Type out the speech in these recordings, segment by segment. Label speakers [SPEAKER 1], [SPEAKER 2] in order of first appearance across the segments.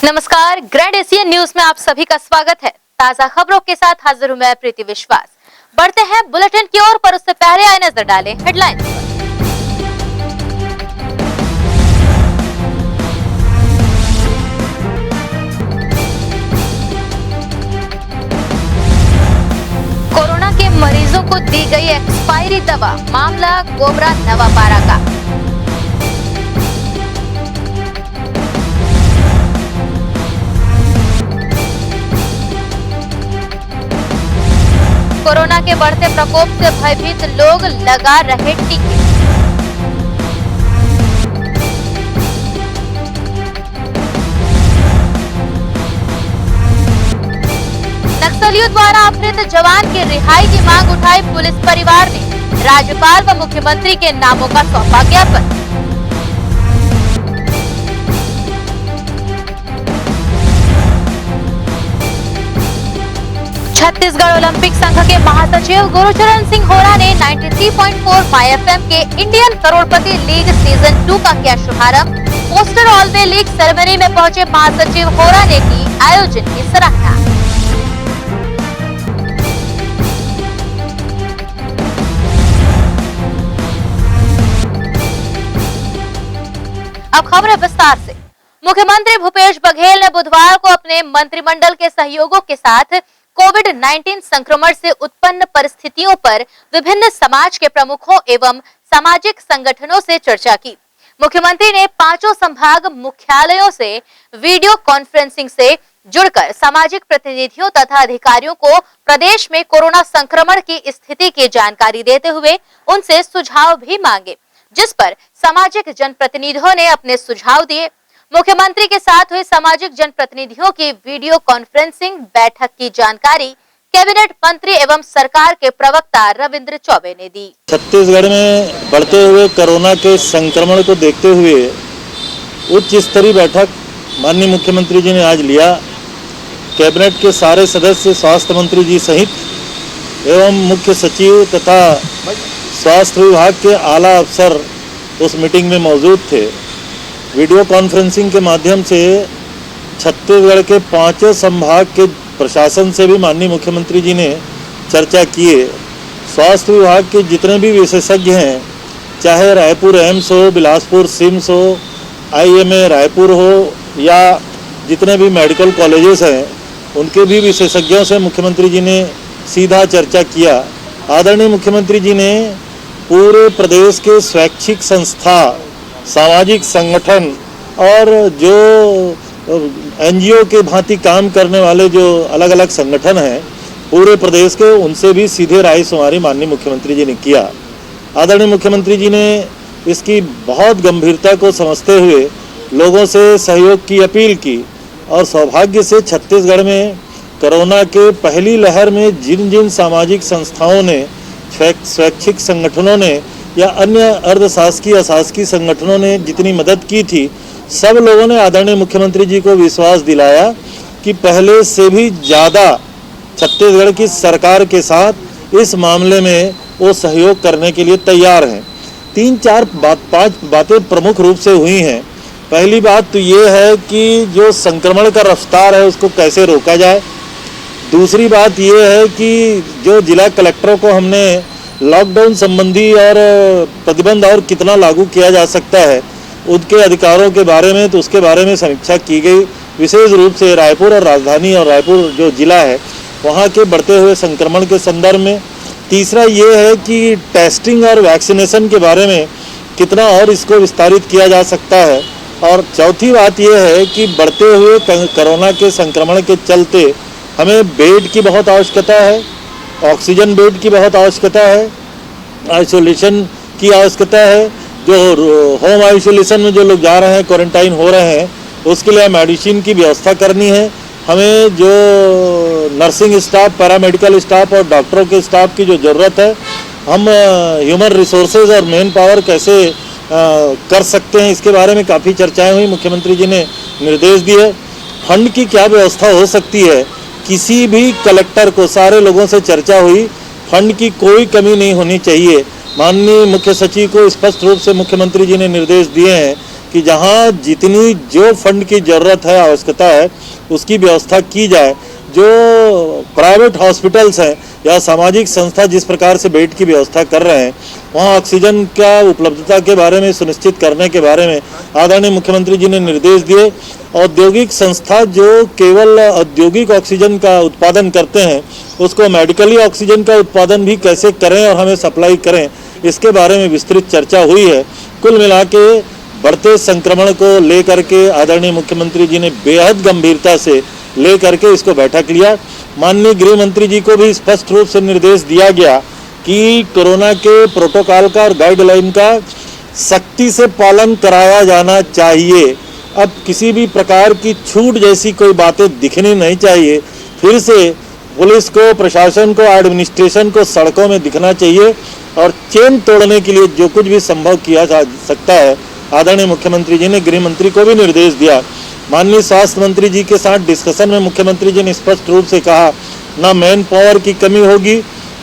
[SPEAKER 1] नमस्कार, grand Asian news में आप सभी का स्वागत है। ताजा खबरों के साथ हाजिर हूं मैं प्रीति विश्वास। बढ़ते हैं बुलेटिन की ओर, पर उससे पहले आइए नजर डालें हेडलाइंस पर। कोरोना के मरीजों को दी गई एक्सपायरी दवा, मामला कोबरा नवापारा का। कोरोना के बढ़ते प्रकोप से भयभीत लोग लगा रहे टीके। नक्सलियों द्वारा अपहृत जवान की रिहाई की मांग उठाई पुलिस परिवार ने, राज्यपाल व मुख्यमंत्री के नामों का सौंपा ज्ञापन। छत्तीसगढ़ ओलंपिक संघ के महासचिव गुरुचरण सिंह होरा ने 93.4 माई एफएम के इंडियन करोड़पति लीग सीजन 2 का किया शुभारंभ। पोस्टर ऑल वे लीग सेरेमनी में पहुंचे महासचिव होरा ने की आयोजन की सराहना। अब खबरें विस्तार से। मुख्यमंत्री भूपेश बघेल ने बुधवार को अपने मंत्रिमंडल के सहयोगियों के साथ कोविड-19 संक्रमण से उत्पन्न परिस्थितियों पर विभिन्न समाज के प्रमुखों एवं सामाजिक संगठनों से चर्चा की। मुख्यमंत्री ने पांचों संभाग मुख्यालयों से वीडियो कॉन्फ्रेंसिंग से जुड़कर सामाजिक प्रतिनिधियों तथा अधिकारियों को प्रदेश में कोरोना संक्रमण की स्थिति की जानकारी देते हुए उनसे सुझाव भी मांगे, जिस पर सामाजिक जनप्रतिनिधियों ने अपने सुझाव दिए। मुख्यमंत्री के साथ हुई सामाजिक जनप्रतिनिधियों की वीडियो कॉन्फ्रेंसिंग बैठक की जानकारी कैबिनेट मंत्री एवं सरकार के प्रवक्ता रविंद्र चौबे ने दी।
[SPEAKER 2] छत्तीसगढ़ में बढ़ते हुए कोरोना के संक्रमण को देखते हुए उच्च स्तरीय बैठक माननीय मुख्यमंत्री जी ने आज लिया। कैबिनेट के सारे सदस्य, स्वास्थ्य मंत्री जी सहित एवं मुख्य सचिव तथा स्वास्थ्य विभाग के आला अफसर उस मीटिंग में मौजूद थे। वीडियो कॉन्फ्रेंसिंग के माध्यम से छत्तीसगढ़ के पांचों संभाग के प्रशासन से भी माननीय मुख्यमंत्री जी ने चर्चा किए। स्वास्थ्य विभाग के जितने भी विशेषज्ञ हैं, चाहे रायपुर एम्स हो, बिलासपुर सिम्स हो, आईएमए रायपुर हो या जितने भी मेडिकल कॉलेजेस हैं, उनके भी विशेषज्ञों से मुख्यमंत्री जी ने सीधा चर्चा किया। आदरणीय मुख्यमंत्री जी ने पूरे प्रदेश के स्वैच्छिक संस्था, सामाजिक संगठन और जो एनजीओ के भांति काम करने वाले जो अलग अलग संगठन हैं पूरे प्रदेश के, उनसे भी सीधे राय शुमारी माननीय मुख्यमंत्री जी ने किया। आदरणीय मुख्यमंत्री जी ने इसकी बहुत गंभीरता को समझते हुए लोगों से सहयोग की अपील की और सौभाग्य से छत्तीसगढ़ में कोरोना के पहली लहर में जिन जिन सामाजिक संस्थाओं ने, स्वैच्छिक संगठनों ने या अन्य अर्धशासकीय अशासकीय संगठनों ने जितनी मदद की थी, सब लोगों ने आदरणीय मुख्यमंत्री जी को विश्वास दिलाया कि पहले से भी ज़्यादा छत्तीसगढ़ की सरकार के साथ इस मामले में वो सहयोग करने के लिए तैयार हैं। 5 बातें प्रमुख रूप से हुई हैं। पहली बात तो ये है कि जो संक्रमण का रफ्तार है उसको कैसे रोका जाए। दूसरी बात ये है कि जो जिला कलेक्टरों को हमने लॉकडाउन संबंधी और प्रतिबंध और कितना लागू किया जा सकता है उनके अधिकारों के बारे में, तो उसके बारे में समीक्षा की गई, विशेष रूप से रायपुर और राजधानी और रायपुर जो जिला है वहाँ के बढ़ते हुए संक्रमण के संदर्भ में। तीसरा ये है कि टेस्टिंग और वैक्सीनेशन के बारे में कितना और इसको विस्तारित किया जा सकता है। और चौथी बात ये है कि बढ़ते हुए कोरोना के संक्रमण के चलते हमें बेड की बहुत आवश्यकता है, ऑक्सीजन बेड की बहुत आवश्यकता है, आइसोलेशन की आवश्यकता है। जो होम आइसोलेशन में जो लोग जा रहे हैं, क्वारंटाइन हो रहे हैं, उसके लिए मेडिसिन की व्यवस्था करनी है। हमें जो नर्सिंग स्टाफ, पैरामेडिकल स्टाफ और डॉक्टरों के स्टाफ की जो ज़रूरत है, हम ह्यूमन रिसोर्सेज और मैन पावर कैसे कर सकते हैं, इसके बारे में काफ़ी चर्चाएं हुई। मुख्यमंत्री जी ने निर्देश दिए। फंड की क्या व्यवस्था हो सकती है, किसी भी कलेक्टर को, सारे लोगों से चर्चा हुई, फंड की कोई कमी नहीं होनी चाहिए। माननीय मुख्य सचिव को स्पष्ट रूप से मुख्यमंत्री जी ने निर्देश दिए हैं कि जहां जितनी जो फंड की ज़रूरत है, आवश्यकता है, उसकी व्यवस्था की जाए। जो प्राइवेट हॉस्पिटल्स हैं या सामाजिक संस्था जिस प्रकार से बेड की व्यवस्था कर रहे हैं, वहाँ ऑक्सीजन का उपलब्धता के बारे में सुनिश्चित करने के बारे में आदरणीय मुख्यमंत्री जी ने निर्देश दिए। औद्योगिक संस्था जो केवल औद्योगिक ऑक्सीजन का उत्पादन करते हैं, उसको मेडिकली ऑक्सीजन का उत्पादन भी कैसे करें और हमें सप्लाई करें, इसके बारे में विस्तृत चर्चा हुई है। कुल मिला के बढ़ते संक्रमण को लेकर के आदरणीय मुख्यमंत्री जी ने बेहद गंभीरता से लेकर के इसको बैठक लिया। माननीय गृह मंत्री जी को भी स्पष्ट रूप से निर्देश दिया गया कि कोरोना के प्रोटोकॉल का और गाइडलाइन का सख्ती से पालन कराया जाना चाहिए। अब किसी भी प्रकार की छूट जैसी कोई बातें दिखनी नहीं चाहिए। फिर से पुलिस को, प्रशासन को, एडमिनिस्ट्रेशन को सड़कों में दिखना चाहिए और चेन तोड़ने के लिए जो कुछ भी संभव किया जा सकता है, आदरणीय मुख्यमंत्री जी ने गृह मंत्री को भी निर्देश दिया। माननीय स्वास्थ्य मंत्री जी के साथ डिस्कशन में मुख्यमंत्री जी ने स्पष्ट रूप से कहा, न मैन पावर की कमी होगी,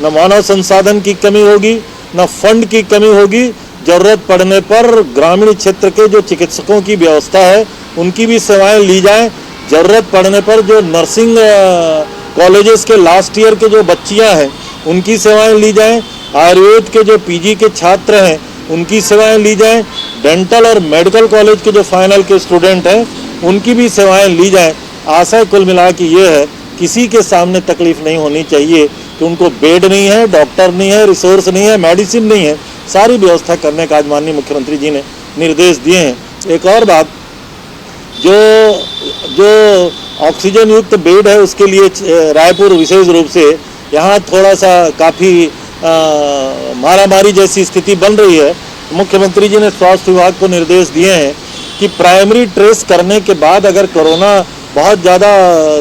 [SPEAKER 2] न मानव संसाधन की कमी होगी, न फंड की कमी होगी। जरूरत पड़ने पर ग्रामीण क्षेत्र के जो चिकित्सकों की व्यवस्था है, उनकी भी सेवाएं ली जाएं। जरूरत पड़ने पर जो नर्सिंग कॉलेजेस के लास्ट ईयर के जो बच्चियां हैं, उनकी सेवाएं ली जाएं। आयुर्वेद के जो पीजी के छात्र हैं, उनकी सेवाएं ली जाएं। डेंटल और मेडिकल कॉलेज के जो फाइनल के स्टूडेंट हैं, उनकी भी सेवाएं ली जाएं। आशय कुल मिला के ये है, किसी के सामने तकलीफ नहीं होनी चाहिए कि उनको बेड नहीं है, डॉक्टर नहीं है, रिसोर्स नहीं है, मेडिसिन नहीं है। सारी व्यवस्था करने का आज माननीय मुख्यमंत्री जी ने निर्देश दिए हैं। एक और बात, जो ऑक्सीजन युक्त बेड है, उसके लिए रायपुर विशेष रूप से यहाँ थोड़ा सा काफ़ी मारामारी जैसी स्थिति बन रही है। मुख्यमंत्री जी ने स्वास्थ्य विभाग को निर्देश दिए हैं कि प्राइमरी ट्रेस करने के बाद अगर कोरोना बहुत ज़्यादा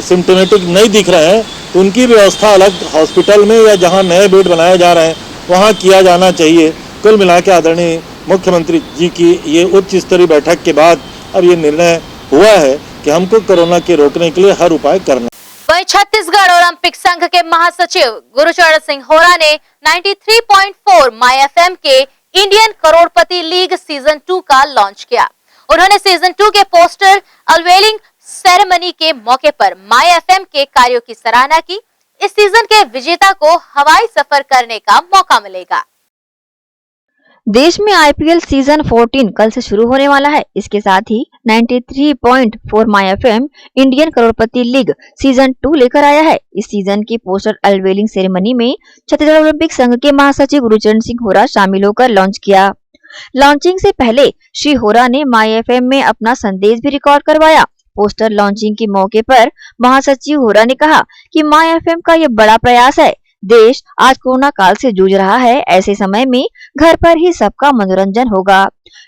[SPEAKER 2] सिम्टोमेटिक नहीं दिख रहे हैं, तो उनकी व्यवस्था अलग हॉस्पिटल में या जहाँ नए बेड बनाए जा रहे हैं, वहाँ किया जाना चाहिए। कुल मिला के आदरणीय मुख्यमंत्री जी की ये उच्च स्तरीय बैठक के बाद अब ये निर्णय हुआ है कि हमको कोरोना के रोकने के लिए हर उपाय करना।
[SPEAKER 1] वहीं छत्तीसगढ़ ओलंपिक संघ के महासचिव गुरुचरण सिंह होरा ने 93.4 माई एफएम के इंडियन करोड़पति लीग सीजन 2 का लॉन्च किया। उन्होंने सीजन 2 के पोस्टर अनवेलिंग सेरेमनी के मौके पर माई एफएम के कार्यों की सराहना की। इस सीजन के विजेता को हवाई सफर करने का मौका मिलेगा।
[SPEAKER 3] देश में आईपीएल सीजन 14 कल से शुरू होने वाला है। इसके साथ ही 93.4 माई एफएम इंडियन करोड़पति लीग सीजन 2 लेकर आया है। इस सीजन की पोस्टर अनवेलिंग सेरेमनी में छत्तीसगढ़ ओलंपिक संघ के महासचिव गुरुचरण सिंह होरा शामिल होकर लॉन्च किया। लॉन्चिंग से पहले श्री होरा ने माई एफएम में अपना संदेश भी रिकॉर्ड करवाया। पोस्टर लॉन्चिंग के मौके पर महासचिव होरा ने कहा कि माई एफएम का ये बड़ा प्रयास है। देश आज कोरोना काल से जूझ रहा है। ऐसे समय में घर पर ही सबका मनोरंजन होगा।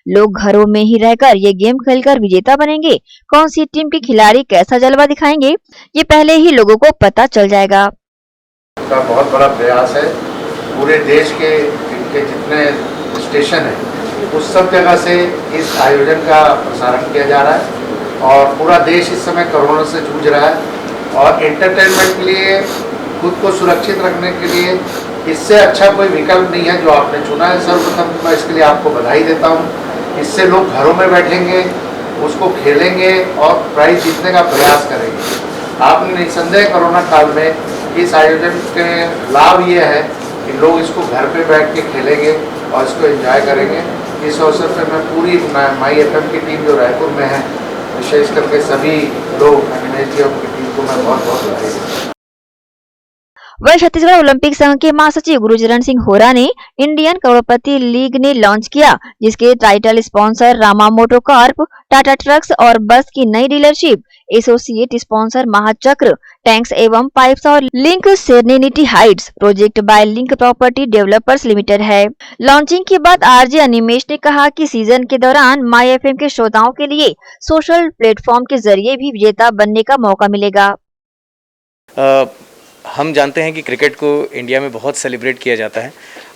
[SPEAKER 3] लोग घरों में ही रहकर ये गेम खेलकर विजेता बनेंगे। कौन सी टीम के खिलाड़ी कैसा जलवा दिखाएंगे, ये पहले ही लोगों को पता चल जाएगा।
[SPEAKER 4] का बहुत बड़ा प्रयास है। पूरे देश के इनके जितने स्टेशन है, उस सब जगह से इस आयोजन का प्रसारण किया जा रहा है और पूरा देश इस समय कोरोना से जूझ रहा है और एंटरटेनमेंट के लिए, खुद को सुरक्षित रखने के लिए इससे अच्छा कोई विकल्प नहीं है जो आपने चुना है। सर्वप्रथम मैं इसके लिए आपको बधाई देता हूँ। इससे लोग घरों में बैठेंगे, उसको खेलेंगे और प्राइज जीतने का प्रयास करेंगे। आपने निसंदेह कोरोना काल में इस आयोजन के लाभ ये है कि लोग इसको घर पे बैठ के खेलेंगे और इसको एंजॉय करेंगे। इस अवसर पर मैं पूरी माई एफएम की टीम जो रायपुर में है, विशेष करके सभी लोग मैनेज की टीम को मैं बहुत बहुत बधाई देता हूँ।
[SPEAKER 3] वह छत्तीसगढ़ ओलंपिक संघ के महासचिव गुरुचरण सिंह होरा ने इंडियन करोड़पति लीग ने लॉन्च किया, जिसके टाइटल स्पॉन्सर रामा मोटो कॉर्प, टाटा ट्रक्स और बस की नई डीलरशिप, एसोसिएट स्पॉन्सर महाचक्र टैंक्स एवं पाइप्स और link serenity Heights project by link property developers limited है। लॉन्चिंग के बाद आरजे अनिमेश ने कहा कि सीजन के दौरान माई एफएम के श्रोताओं के लिए सोशल प्लेटफॉर्म के जरिए भी विजेता बनने का मौका मिलेगा।
[SPEAKER 5] हम जानते हैं कि क्रिकेट को इंडिया में बहुत सेलिब्रेट किया जाता है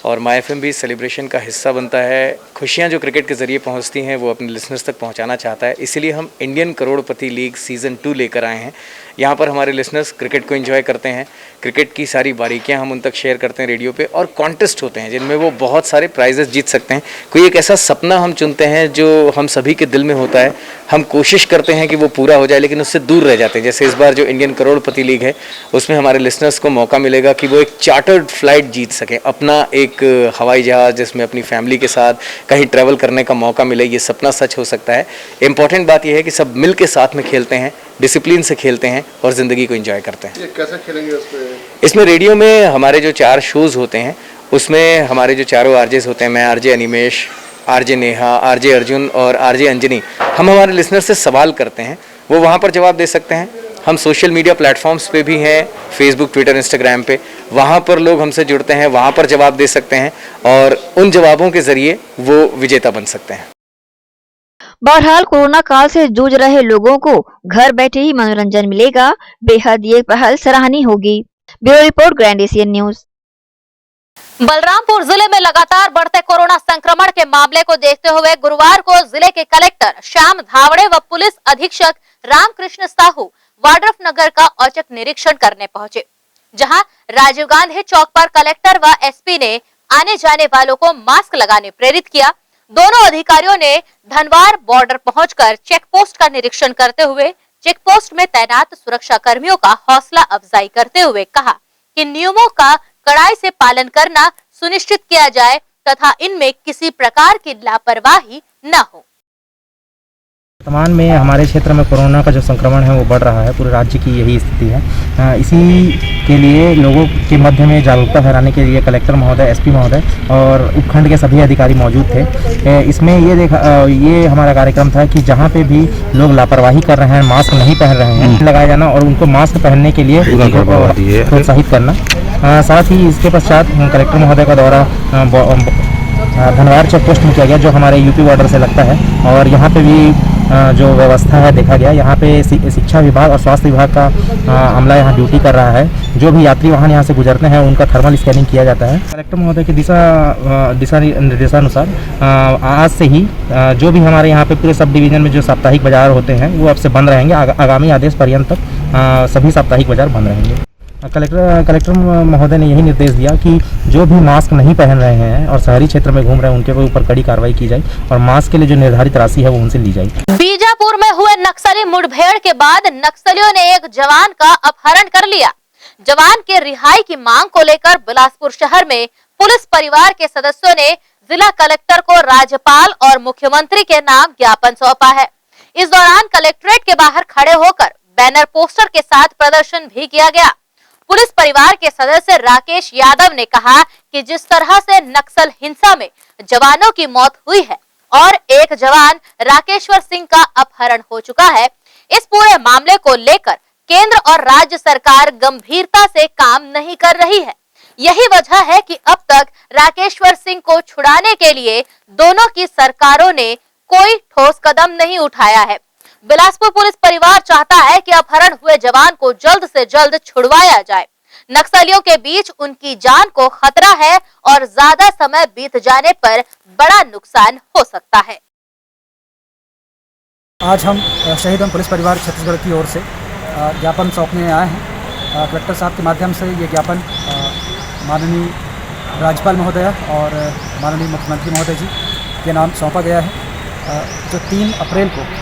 [SPEAKER 5] और माई एफएम भी सेलिब्रेशन का हिस्सा बनता है। खुशियां जो क्रिकेट के ज़रिए पहुंचती हैं वो अपने लिसनर्स तक पहुंचाना चाहता है। इसीलिए हम इंडियन करोड़पति लीग सीज़न 2 लेकर आए हैं। यहाँ पर हमारे लिसनर्स क्रिकेट को एंजॉय करते हैं, क्रिकेट की सारी बारीकियाँ हम उन तक शेयर करते हैं रेडियो पे, और कॉन्टेस्ट होते हैं जिनमें वो बहुत सारे प्राइजेस जीत सकते हैं। कोई एक ऐसा सपना हम चुनते हैं जो हम सभी के दिल में होता है, हम कोशिश करते हैं कि वो पूरा हो जाए, लेकिन उससे दूर रह जाते हैं। जैसे इस बार जो इंडियन करोड़पति लीग है, उसमें हमारे लिसनर्स को मौका मिलेगा कि वो एक चार्टर्ड फ्लाइट जीत सकें, अपना एक हवाई जहाज़ जिसमें अपनी फैमिली के साथ कहीं ट्रैवल करने का मौका मिले। ये सपना सच हो सकता है। इम्पॉर्टेंट बात यह है कि सब मिल के साथ में खेलते हैं, डिसिप्लिन से खेलते हैं और ज़िंदगी को एंजॉय करते हैं।
[SPEAKER 6] ये कैसे खेलेंगे
[SPEAKER 5] इसमें रेडियो में हमारे जो 4 शोज़ होते हैं, उसमें हमारे जो चारों आरजेस होते हैं, मैं RJ Animesh, RJ Neha, RJ Arjun और आरजे अंजनी, हम हमारे लिसनर से सवाल करते हैं, वो वहाँ पर जवाब दे सकते हैं। हम सोशल मीडिया प्लेटफॉर्म्स पे भी हैं, फेसबुक, ट्विटर, इंस्टाग्राम पे, वहाँ पर लोग हमसे जुड़ते हैं, वहाँ पर जवाब दे सकते हैं और उन जवाबों के ज़रिए वो विजेता बन सकते हैं।
[SPEAKER 3] बहरहाल कोरोना काल से जूझ रहे लोगों को घर बैठे ही मनोरंजन मिलेगा, बेहद ये पहल सराहनीय होगी। Bureau report, grand Asian news.
[SPEAKER 1] Balrampur जिले में लगातार बढ़ते कोरोना संक्रमण के मामले को देखते हुए गुरुवार को जिले के कलेक्टर श्याम धावड़े व पुलिस अधीक्षक रामकृष्ण साहू वाड्रफ नगर का औचक निरीक्षण करने पहुंचे, जहां राजीव गांधी चौक पर कलेक्टर व एसपी ने आने जाने वालों को मास्क लगाने प्रेरित किया। दोनों अधिकारियों ने धनवार बॉर्डर पहुंचकर चेक पोस्ट का निरीक्षण करते हुए चेक पोस्ट में तैनात सुरक्षा कर्मियों का हौसला अफजाई करते हुए कहा कि नियमों का कड़ाई से पालन करना सुनिश्चित किया जाए तथा इनमें किसी प्रकार की लापरवाही न हो।
[SPEAKER 7] वर्तमान में हमारे क्षेत्र में कोरोना का जो संक्रमण है वो बढ़ रहा है, पूरे राज्य की यही स्थिति है। इसी के लिए लोगों के मध्य में जागरूकता फैलाने के लिए कलेक्टर महोदय, एसपी महोदय और उपखंड के सभी अधिकारी मौजूद थे। इसमें ये हमारा कार्यक्रम था कि जहाँ पे भी लोग लापरवाही कर रहे हैं, मास्क नहीं पहन रहे हैं, लगाया जाना और उनको मास्क पहनने के लिए प्रोत्साहित करना। साथ ही इसके पश्चात कलेक्टर महोदय का दौरा धनवार चेक पोस्ट में किया गया, जो हमारे यूपी बॉर्डर से लगता है, और यहाँ पे भी जो व्यवस्था है देखा गया। यहाँ पे शिक्षा विभाग और स्वास्थ्य विभाग का अमला यहाँ ड्यूटी कर रहा है। जो भी यात्री वाहन यहाँ से गुजरते हैं उनका थर्मल स्कैनिंग किया जाता है। कलेक्टर महोदय के दिशा निर्देशानुसार आज से ही जो भी हमारे यहाँ पे पूरे सब डिवीजन में जो साप्ताहिक बाजार होते हैं वो अब से बंद रहेंगे। आगामी आदेश पर्यंत तक सभी साप्ताहिक बाजार बंद रहेंगे। कलेक्टर महोदय ने यही निर्देश दिया कि जो भी मास्क नहीं पहन रहे हैं और शहरी क्षेत्र में घूम रहे हैं उनके ऊपर कड़ी कार्रवाई की जाए और मास्क के लिए जो निर्धारित राशि है वो उनसे ली जाए।
[SPEAKER 1] बीजापुर में हुए नक्सली मुठभेड़ के बाद नक्सलियों ने एक जवान का अपहरण कर लिया। जवान के रिहाई की मांग को लेकर बिलासपुर शहर में पुलिस परिवार के सदस्यों ने जिला कलेक्टर को राज्यपाल और मुख्यमंत्री के नाम ज्ञापन सौंपा है। इस दौरान कलेक्ट्रेट के बाहर खड़े होकर बैनर पोस्टर के साथ प्रदर्शन भी किया गया। पुलिस परिवार के सदस्य राकेश यादव ने कहा कि जिस तरह से नक्सल हिंसा में जवानों की मौत हुई है और एक जवान राकेश्वर सिंह का अपहरण हो चुका है, इस पूरे मामले को लेकर केंद्र और राज्य सरकार गंभीरता से काम नहीं कर रही है। यही वजह है कि अब तक राकेश्वर सिंह को छुड़ाने के लिए दोनों की सरकारों ने कोई ठोस कदम नहीं उठाया है। बिलासपुर पुलिस परिवार चाहता है कि अपहरण हुए जवान को जल्द से जल्द छुड़वाया जाए। नक्सलियों के बीच उनकी जान को खतरा है और ज्यादा समय बीत जाने पर बड़ा नुकसान हो सकता है।
[SPEAKER 8] आज हम शहीद पुलिस परिवार छत्तीसगढ़ की ओर से ज्ञापन सौंपने आए हैं। कलेक्टर साहब के माध्यम से ये ज्ञापन माननीय राज्यपाल महोदय और माननीय मुख्यमंत्री महोदय जी के नाम सौंपा गया है। जो 3 अप्रैल को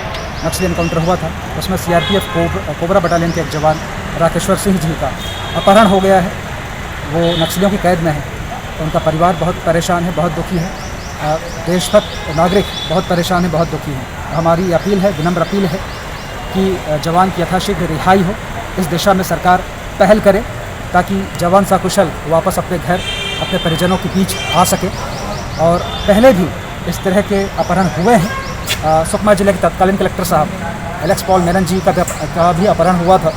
[SPEAKER 8] नक्सली एनकाउंटर हुआ था उसमें सीआरपीएफ कोबरा बटालियन के एक जवान राकेश्वर सिंह जी का अपहरण हो गया है। वो नक्सलियों की कैद में है। उनका परिवार बहुत परेशान है, बहुत दुखी है। देशभक्त नागरिक बहुत परेशान है, बहुत दुखी हैं। हमारी अपील है, विनम्र अपील है कि जवान की यथाशीघ्र रिहाई हो। इस दिशा में सरकार पहल करे ताकि जवान सकुशल वापस अपने घर, अपने परिजनों के बीच आ सके। और पहले भी इस तरह के अपहरण हुए हैं। सुकमा जिले के तत्कालीन कलेक्टर साहब एलेक्स पॉल मेनन जी का भी अपहरण हुआ था,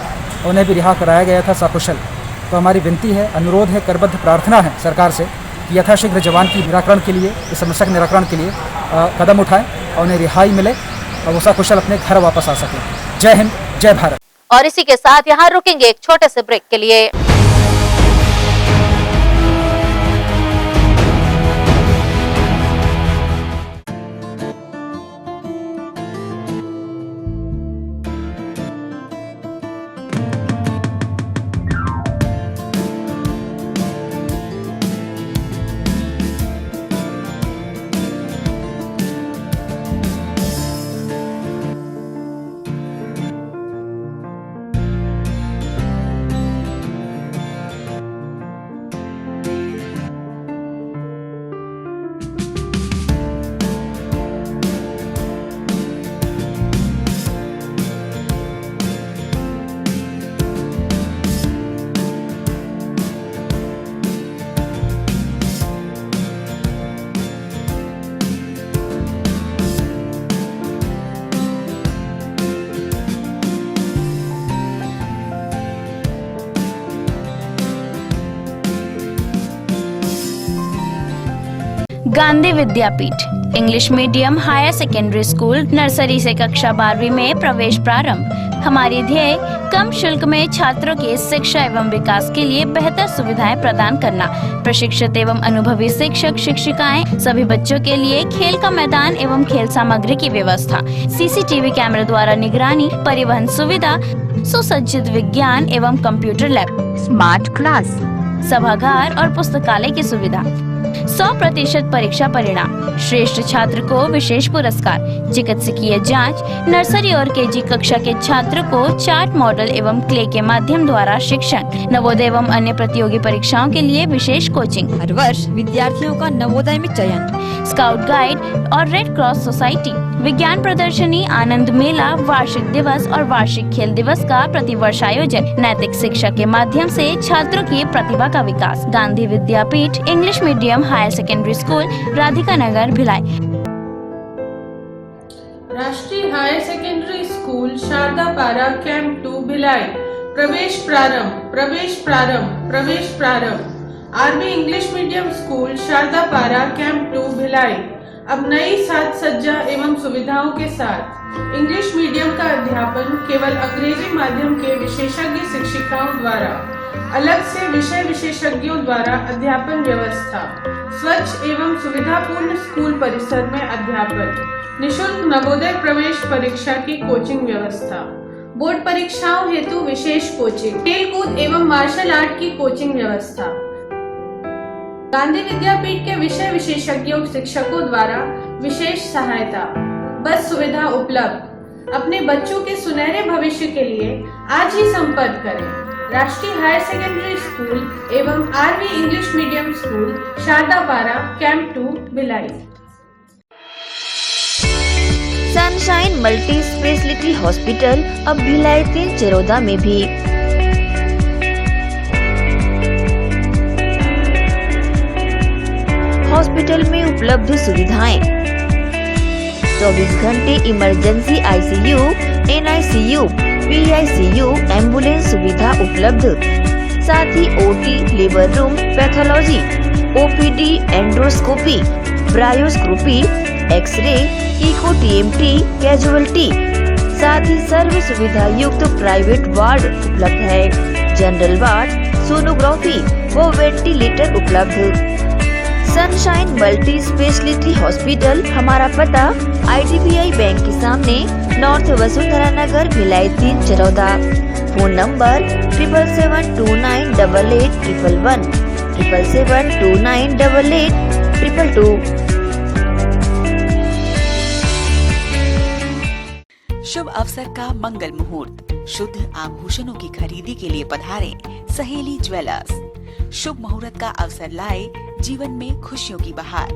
[SPEAKER 8] उन्हें भी रिहा कराया गया था सकुशल। तो हमारी विनती है, अनुरोध है, करबद्ध प्रार्थना है सरकार से कि यथाशीघ्र जवान की निराकरण के लिए, इस समस्या के निराकरण के लिए कदम उठाएं और उन्हें रिहाई मिले और वो सकुशल अपने घर वापस आ सकें। जय हिंद, जय भारत।
[SPEAKER 1] और इसी के साथ यहाँ रुकेंगे एक छोटे से ब्रेक के लिए।
[SPEAKER 6] Gandhi Vidyapeeth English medium higher secondary school nursery से कक्षा 12वीं में प्रवेश प्रारंभ। हमारी ध्येय कम शुल्क में छात्रों के शिक्षा एवं विकास के लिए बेहतर सुविधाएं प्रदान करना। प्रशिक्षित एवं अनुभवी शिक्षक शिक्षिकाएं, सभी बच्चों के लिए खेल का मैदान एवं खेल सामग्री की व्यवस्था, सीसीटीवी कैमरे द्वारा निगरानी, परिवहन सुविधा, सुसज्जित विज्ञान एवं कंप्यूटर लैब,
[SPEAKER 3] स्मार्ट क्लास,
[SPEAKER 6] सभागार और पुस्तकालय की सुविधा। 100% परीक्षा परिणाम, श्रेष्ठ छात्र को विशेष पुरस्कार, चिकित्सकीय जांच, नर्सरी और केजी कक्षा के छात्र को चार्ट मॉडल एवं क्ले के माध्यम द्वारा शिक्षण, नवोदय एवं अन्य प्रतियोगी परीक्षाओं के लिए विशेष कोचिंग।
[SPEAKER 3] हर वर्ष विद्यार्थियों का नवोदय में चयन,
[SPEAKER 6] स्काउट गाइड और रेड क्रॉस सोसाइटी, विज्ञान प्रदर्शनी, आनंद मेला, वार्षिक दिवस और वार्षिक खेल दिवस का प्रतिवर्ष आयोजन, नैतिक शिक्षा के माध्यम से छात्रों की प्रतिभा का विकास। Gandhi Vidyapeeth English medium higher secondary school, Radhika Nagar, Bhilai.
[SPEAKER 9] Rashtriya higher secondary school Sharda Para camp 2 Bhilai. प्रवेश प्रारंभ, प्रवेश प्रारंभ, प्रवेश प्रारंभ। RB English medium school Sharda Para camp 2 Bhilai अब नई साज सज्जा एवं सुविधाओं के साथ इंग्लिश मीडियम का अध्यापन केवल अंग्रेजी माध्यम के विशेषज्ञ शिक्षिकाओं द्वारा, अलग से विषय विशेषज्ञों द्वारा अध्यापन व्यवस्था, स्वच्छ एवं सुविधापूर्ण स्कूल परिसर में अध्यापन, निशुल्क नवोदय प्रवेश परीक्षा की कोचिंग व्यवस्था, बोर्ड परीक्षाओं हेतु विशेष कोचिंग, खेल कूद एवं मार्शल आर्ट की कोचिंग व्यवस्था। गांधी विद्यापीठ के विषय विशेषज्ञों शिक्षकों द्वारा विशेष सहायता, बस सुविधा उपलब्ध। अपने बच्चों के सुनहरे भविष्य के लिए आज ही संपर्क करें। राष्ट्रीय हायर सेकेंडरी स्कूल एवं RV English medium school Sharda Para camp 2 Bhilai.
[SPEAKER 3] Sunshine multi speciality hospital अब भिलाई 3 चरौदा में भी। हॉस्पिटल में उपलब्ध सुविधाएं, 24 घंटे emergency ICU, NICU, PICU, ambulance सुविधा उपलब्ध, साथ ही OT, labour room, pathology, OPD, endoscopy, bronchoscopy, X ray, echo TMT, casualty, साथ ही सर्व सुविधा युक्त प्राइवेट वार्ड उपलब्ध है। जनरल वार्ड, सोनोग्राफी व वेंटिलेटर उपलब्ध। सनशाइन मल्टी स्पेशलिटी हॉस्पिटल, हमारा पता IDBI बैंक के सामने, north Vasundhara Nagar, Bhilai 3 Charoda. Phone number 7772988811, 7772988822।
[SPEAKER 10] शुभ अवसर का मंगल मुहूर्त, शुद्ध आभूषणों की खरीदी के लिए पधारें सहेली ज्वेलर्स। शुभ मुहूर्त का अवसर लाए जीवन में खुशियों की बहार।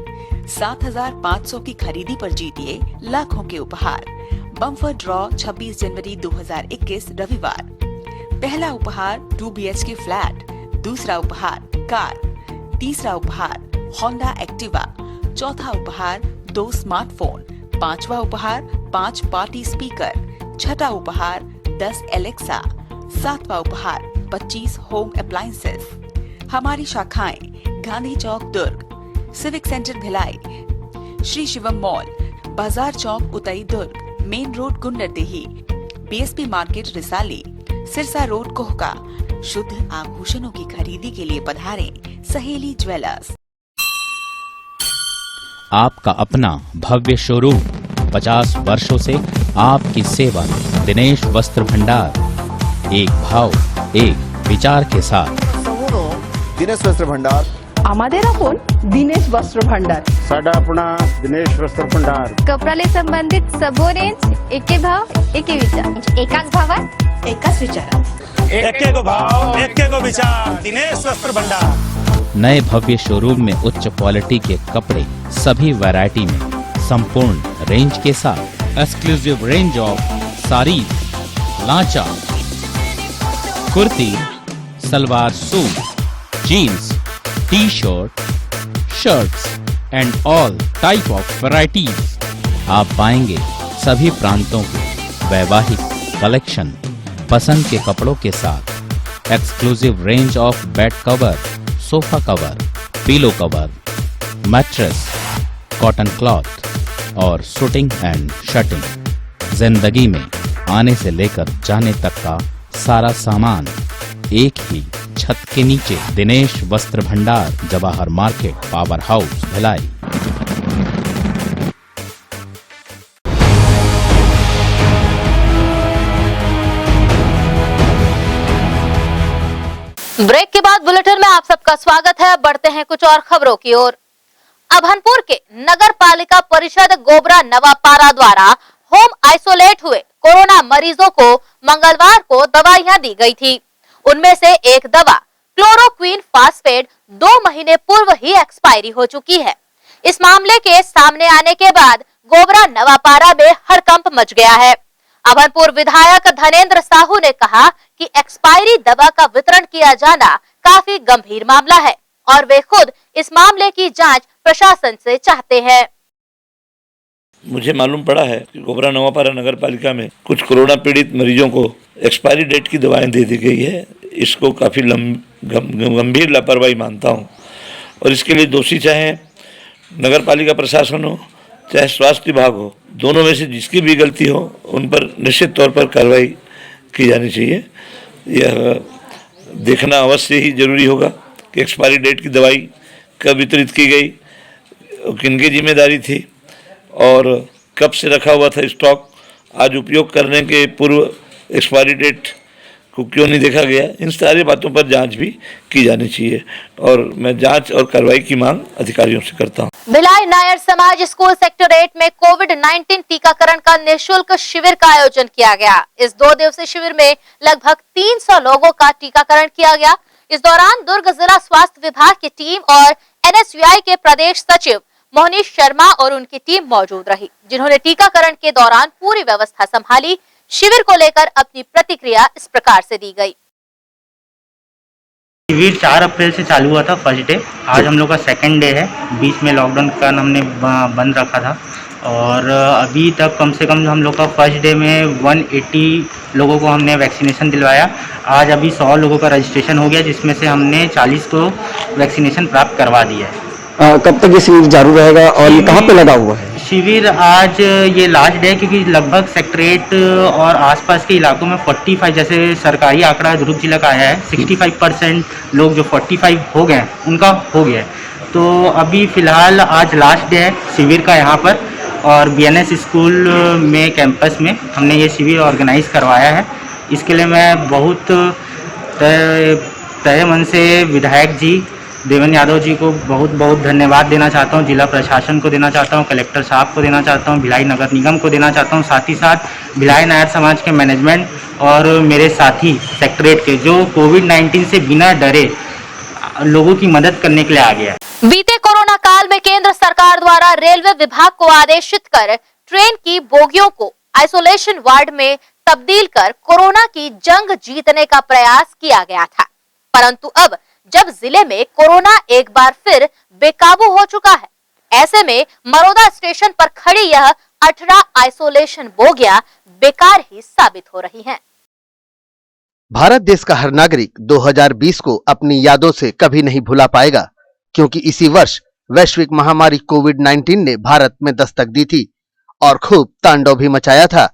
[SPEAKER 10] 7,500 की खरीदी पर जीतिए लाखों के उपहार। बम्पर ड्रॉ 26 जनवरी 2021 रविवार। पहला उपहार 2 BHK फ्लैट, दूसरा उपहार कार, तीसरा उपहार होंडा एक्टिवा, चौथा उपहार 2 स्मार्टफोन, पांचवा उपहार 5 पार्टी स्पीकर, छठा उपहार 10 एलेक्सा, सातवां उपहार 25 होम अप्लायंसेस। हमारी शाखाएं Gandhi Chowk Durg, civic centre Bhilai, Shri Shivam mall, Bazar Chowk Utai Durg, main road Gunderdehi, BSP market Risali, Sirsa road Kohka. शुद्ध आभूषणों की खरीदी के लिए पधारें सहेली ज्वेलर्स।
[SPEAKER 11] आपका अपना भव्य शोरूम, 50 वर्षों से आपकी सेवा। दिनेश वस्त्र भंडार, एक भाव एक विचार के साथ।
[SPEAKER 12] दिनेश वस्त्र भंडार,
[SPEAKER 13] আমাদের আপন दिनेश वस्त्र भंडार,
[SPEAKER 12] साडा अपना दिनेश वस्त्र भंडार।
[SPEAKER 14] कपडाले संबंधित सर्व रेंज एके भाव एके विचार, एकाच भावात एकाच विचारात,
[SPEAKER 15] एके को भाव एके को विचार। दिनेश वस्त्र भंडार।
[SPEAKER 11] नए भव्य शोरूम में उच्च क्वालिटी के कपड़े सभी वैरायटी में, संपूर्ण रेंज के साथ। Exclusive range of saris, lancha, kurti, salwar suit, jeans, T shirt, shirts and all type of varieties. आप पाएंगे सभी प्रांतों के वैवाहिक कलेक्शन पसंद के कपड़ों के साथ। Exclusive range of bed cover, sofa cover, pillow cover, mattress, cotton cloth और शूटिंग एंड शटिंग। जिंदगी में आने से लेकर जाने तक का सारा सामान एक ही छत के नीचे। दिनेश वस्त्र भंडार, Jawahar market, power house, Bhilai.
[SPEAKER 1] Break के बाद बुलेटिन में आप सबका स्वागत है। बढ़ते हैं कुछ और खबरों की ओर। अभनपुर के नगर पालिका परिषद गोबरा नवापारा द्वारा होम आइसोलेट हुए कोरोना मरीजों को मंगलवार को दवाइयां दी गई थी। उनमें से एक दवा क्लोरोक्वीन फास्फेट 2 महीने पूर्व ही एक्सपायरी हो चुकी है। इस मामले के सामने आने के बाद गोबरा नवापारा में हड़कंप मच गया है। अभनपुर विधायक धनेंद्र साहू ने कहा कि एक्सपायरी दवा का वितरण किया जाना काफी गंभीर मामला है और वे खुद इस मामले की जांच प्रशासन से चाहते हैं।
[SPEAKER 16] मुझे मालूम पड़ा है कि गोबरा नवापारा नगर पालिका में कुछ कोरोना पीड़ित मरीजों को एक्सपायरी डेट की दवाएं दे दी गई है। इसको काफ़ी गंभीर लापरवाही मानता हूं और इसके लिए दोषी चाहे नगर पालिका प्रशासन हो चाहे स्वास्थ्य विभाग हो, दोनों में से जिसकी भी गलती हो उन पर निश्चित तौर पर कार्रवाई की जानी चाहिए। यह देखना अवश्य ही जरूरी होगा कि एक्सपायरी डेट की दवाई कब वितरित की गई, किनकी जिम्मेदारी थी और कब से रखा हुआ था स्टॉक, आज उपयोग करने के पूर्व एक्सपायरी डेट को क्यों नहीं देखा गया। इन सारी बातों पर जांच भी की जानी चाहिए और मैं जांच और कार्रवाई की मांग अधिकारियों से करता हूं।
[SPEAKER 1] भिलाई नायर समाज स्कूल सेक्टरेट में कोविड-19 टीकाकरण का निःशुल्क शिविर का आयोजन किया गया। इस 2 दिवसीय शिविर में लगभग 300 लोगों का टीकाकरण किया गया। इस दौरान दुर्ग जिला स्वास्थ्य विभाग की टीम और NSUI के प्रदेश सचिव मोहनीश शर्मा और उनकी टीम मौजूद रही, जिन्होंने टीकाकरण के दौरान पूरी व्यवस्था संभाली। शिविर को लेकर अपनी प्रतिक्रिया इस प्रकार से दी गई।
[SPEAKER 17] शिविर 4 अप्रैल से चालू हुआ था फर्स्ट डे। आज हम लोग का सेकंड डे है। बीच में लॉकडाउन के कारण हमने बंद रखा था और अभी तक कम से कम हम लोग का फर्स्ट डे में 180 लोगों को हमने वैक्सीनेशन दिलवाया। आज अभी 100 लोगों का रजिस्ट्रेशन हो गया, जिसमें से हमने 40 को वैक्सीनेशन प्राप्त करवा दिया है।
[SPEAKER 18] कब तक ये शिविर जारी रहेगा और ये कहाँ पे लगा हुआ है?
[SPEAKER 17] शिविर आज ये लास्ट डे, क्योंकि लगभग सेक्रेट और आसपास के इलाकों में 45, जैसे सरकारी आंकड़ा दुर्ग जिला का आया है, 65% लोग जो 45 हो गए उनका हो गया है। तो अभी फ़िलहाल आज लास्ट डे है शिविर का यहाँ पर और BNS स्कूल में कैंपस में हमने ये शिविर ऑर्गेनाइज करवाया है। इसके लिए मैं बहुत तहे मन से विधायक जी देवेंद्र यादव जी को बहुत बहुत धन्यवाद देना चाहता हूं, जिला प्रशासन को देना चाहता हूं, कलेक्टर साहब को देना चाहता हूं, भिलाई नगर निगम को देना चाहता हूं, साथ ही साथ भिलाई नायर समाज के मैनेजमेंट और मेरे साथी सेक्रेटरीट के जो कोविड-19 से बिना डरे लोगों की मदद करने के लिए आ गया।
[SPEAKER 1] बीते कोरोना काल में केंद्र सरकार द्वारा रेलवे विभाग को आदेशित कर ट्रेन की बोगियों को आइसोलेशन वार्ड में तब्दील कर कोरोना की जंग जीतने का प्रयास किया गया था, परंतु अब जब जिले में कोरोना एक बार फिर बेकाबू हो चुका है, ऐसे में मरोदा स्टेशन पर खड़ी यह 18 आइसोलेशन बोगियां बेकार ही साबित हो रही हैं।
[SPEAKER 19] भारत देश का हर नागरिक 2020 को अपनी यादों से कभी नहीं भुला पाएगा, क्योंकि इसी वर्ष वैश्विक महामारी कोविड-19 ने भारत में दस्तक दी थी और खूब तांडव भी मचाया था,